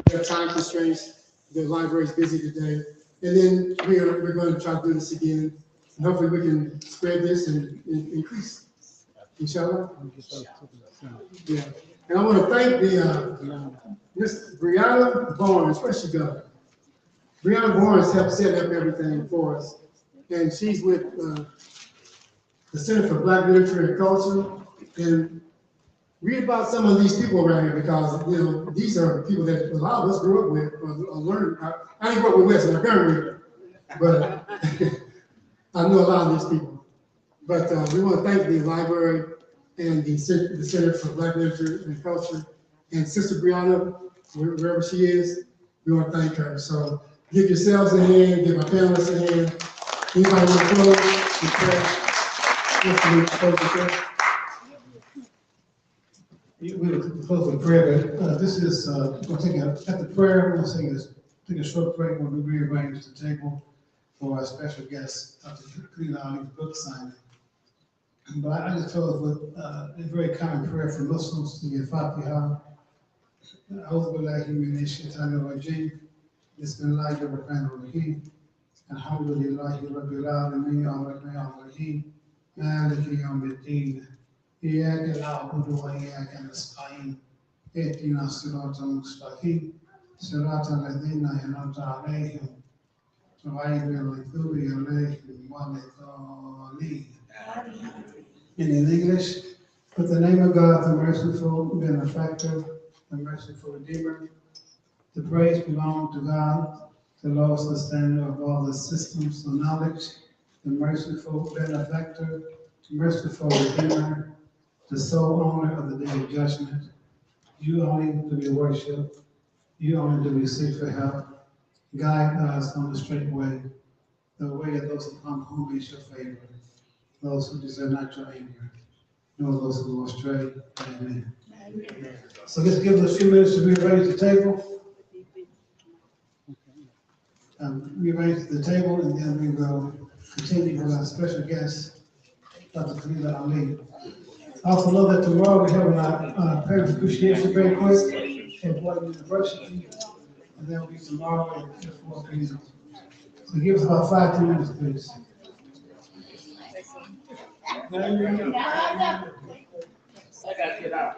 There are time constraints. The library is busy today. And then we're going to try to do this again. And hopefully we can spread this and increase. Inshallah. Yeah. And I want to thank Miss Brianna Barnes. Where'd she go? Brianna Barnes helped set up everything for us. And she's with the Center for Black Literature and Culture, and read about some of these people around here because, you know, these are people that a lot of us grew up with or learned. I didn't grow up with Weston, I couldn't read it, but I know a lot of these people. But we want to thank the library and the Center for Black Literature and Culture and Sister Brianna, wherever she is, we want to thank her. So give yourselves a hand, give our panelists a hand. Anybody want to close with prayer? We will close with prayer, but this is, we'll take after prayer, we'll take a short break when we rearrange the table for our special guest, Dr. Khalil Ali's book signing. But I just close with a very common prayer for Muslims to get Fatiha. أعوذ بالله من الشيطان الرجيم بسم الله الرحمن الرحيم الحمد لله رب العالمين الرحمن الرحيم مالك يوم الدين إياك نعبد وإياك نستعين اهدنا الصراط المستقيم صراط الذين أنعمت عليهم غير المغضوب عليهم ولا الضالين. And in English, with the name of God, the merciful benefactor, the merciful Redeemer, the praise belongs to God, the Lord sustainer of all the systems of knowledge, the merciful benefactor, the merciful Redeemer, the sole owner of the day of judgment. You only to be worshipped, you only to be seek for help. Guide us on the straight way, the way of those upon whom is your favor, those who deserve not your anger, nor those who go astray. Amen. So let's give us a few minutes to rearrange the table. Rearrange the table, and then we will continue with our special guest, Dr. Khalil Ali. I also know that tomorrow we have our parents' appreciation very quick at Boyd University, and that will be tomorrow at 4 p.m. So give us about 5 minutes, please. I gotta get out.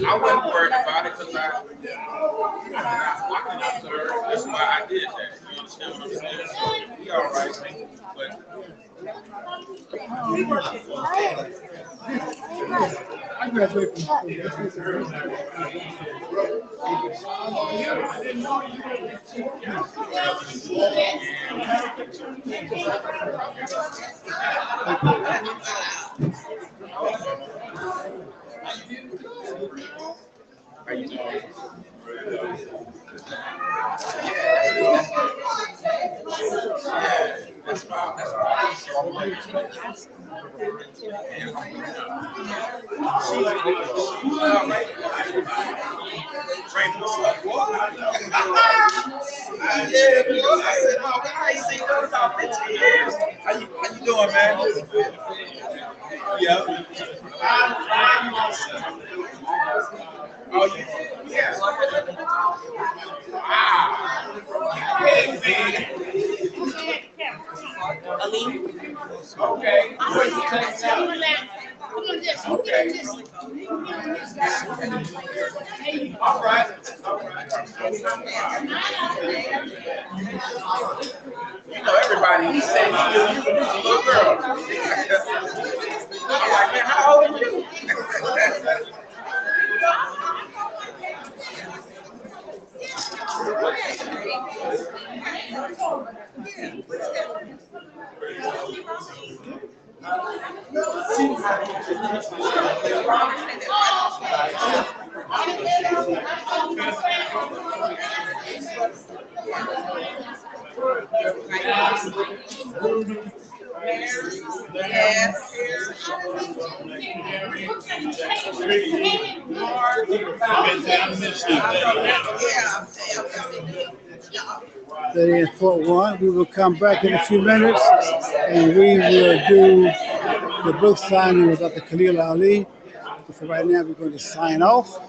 I wasn't worried about it because I observed. That's why I did that. You understand what I'm saying? So we all right, but I graduated from how you doing? That's fine. That's How you doing, man? Yeah. Oh, yeah. Wow. Okay. All right. You know, everybody said you was a little girl. I'm like, man, how old are you? That is Fort One. We will come back in a few minutes and we will do the book signing with Dr. Khalil Ali. But for right now, we're going to sign off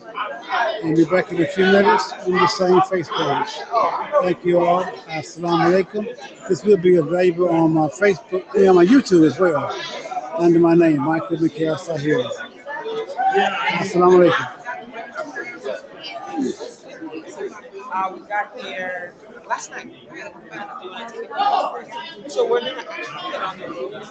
and be back in a few minutes on the same Facebook page. Thank you all. Assalamu alaikum. This will be available on my Facebook and on my YouTube as well, under my name, Michael Mikhail Sahir. Assalamu alaikum. We got here last night. So we're gonna actually get on the road.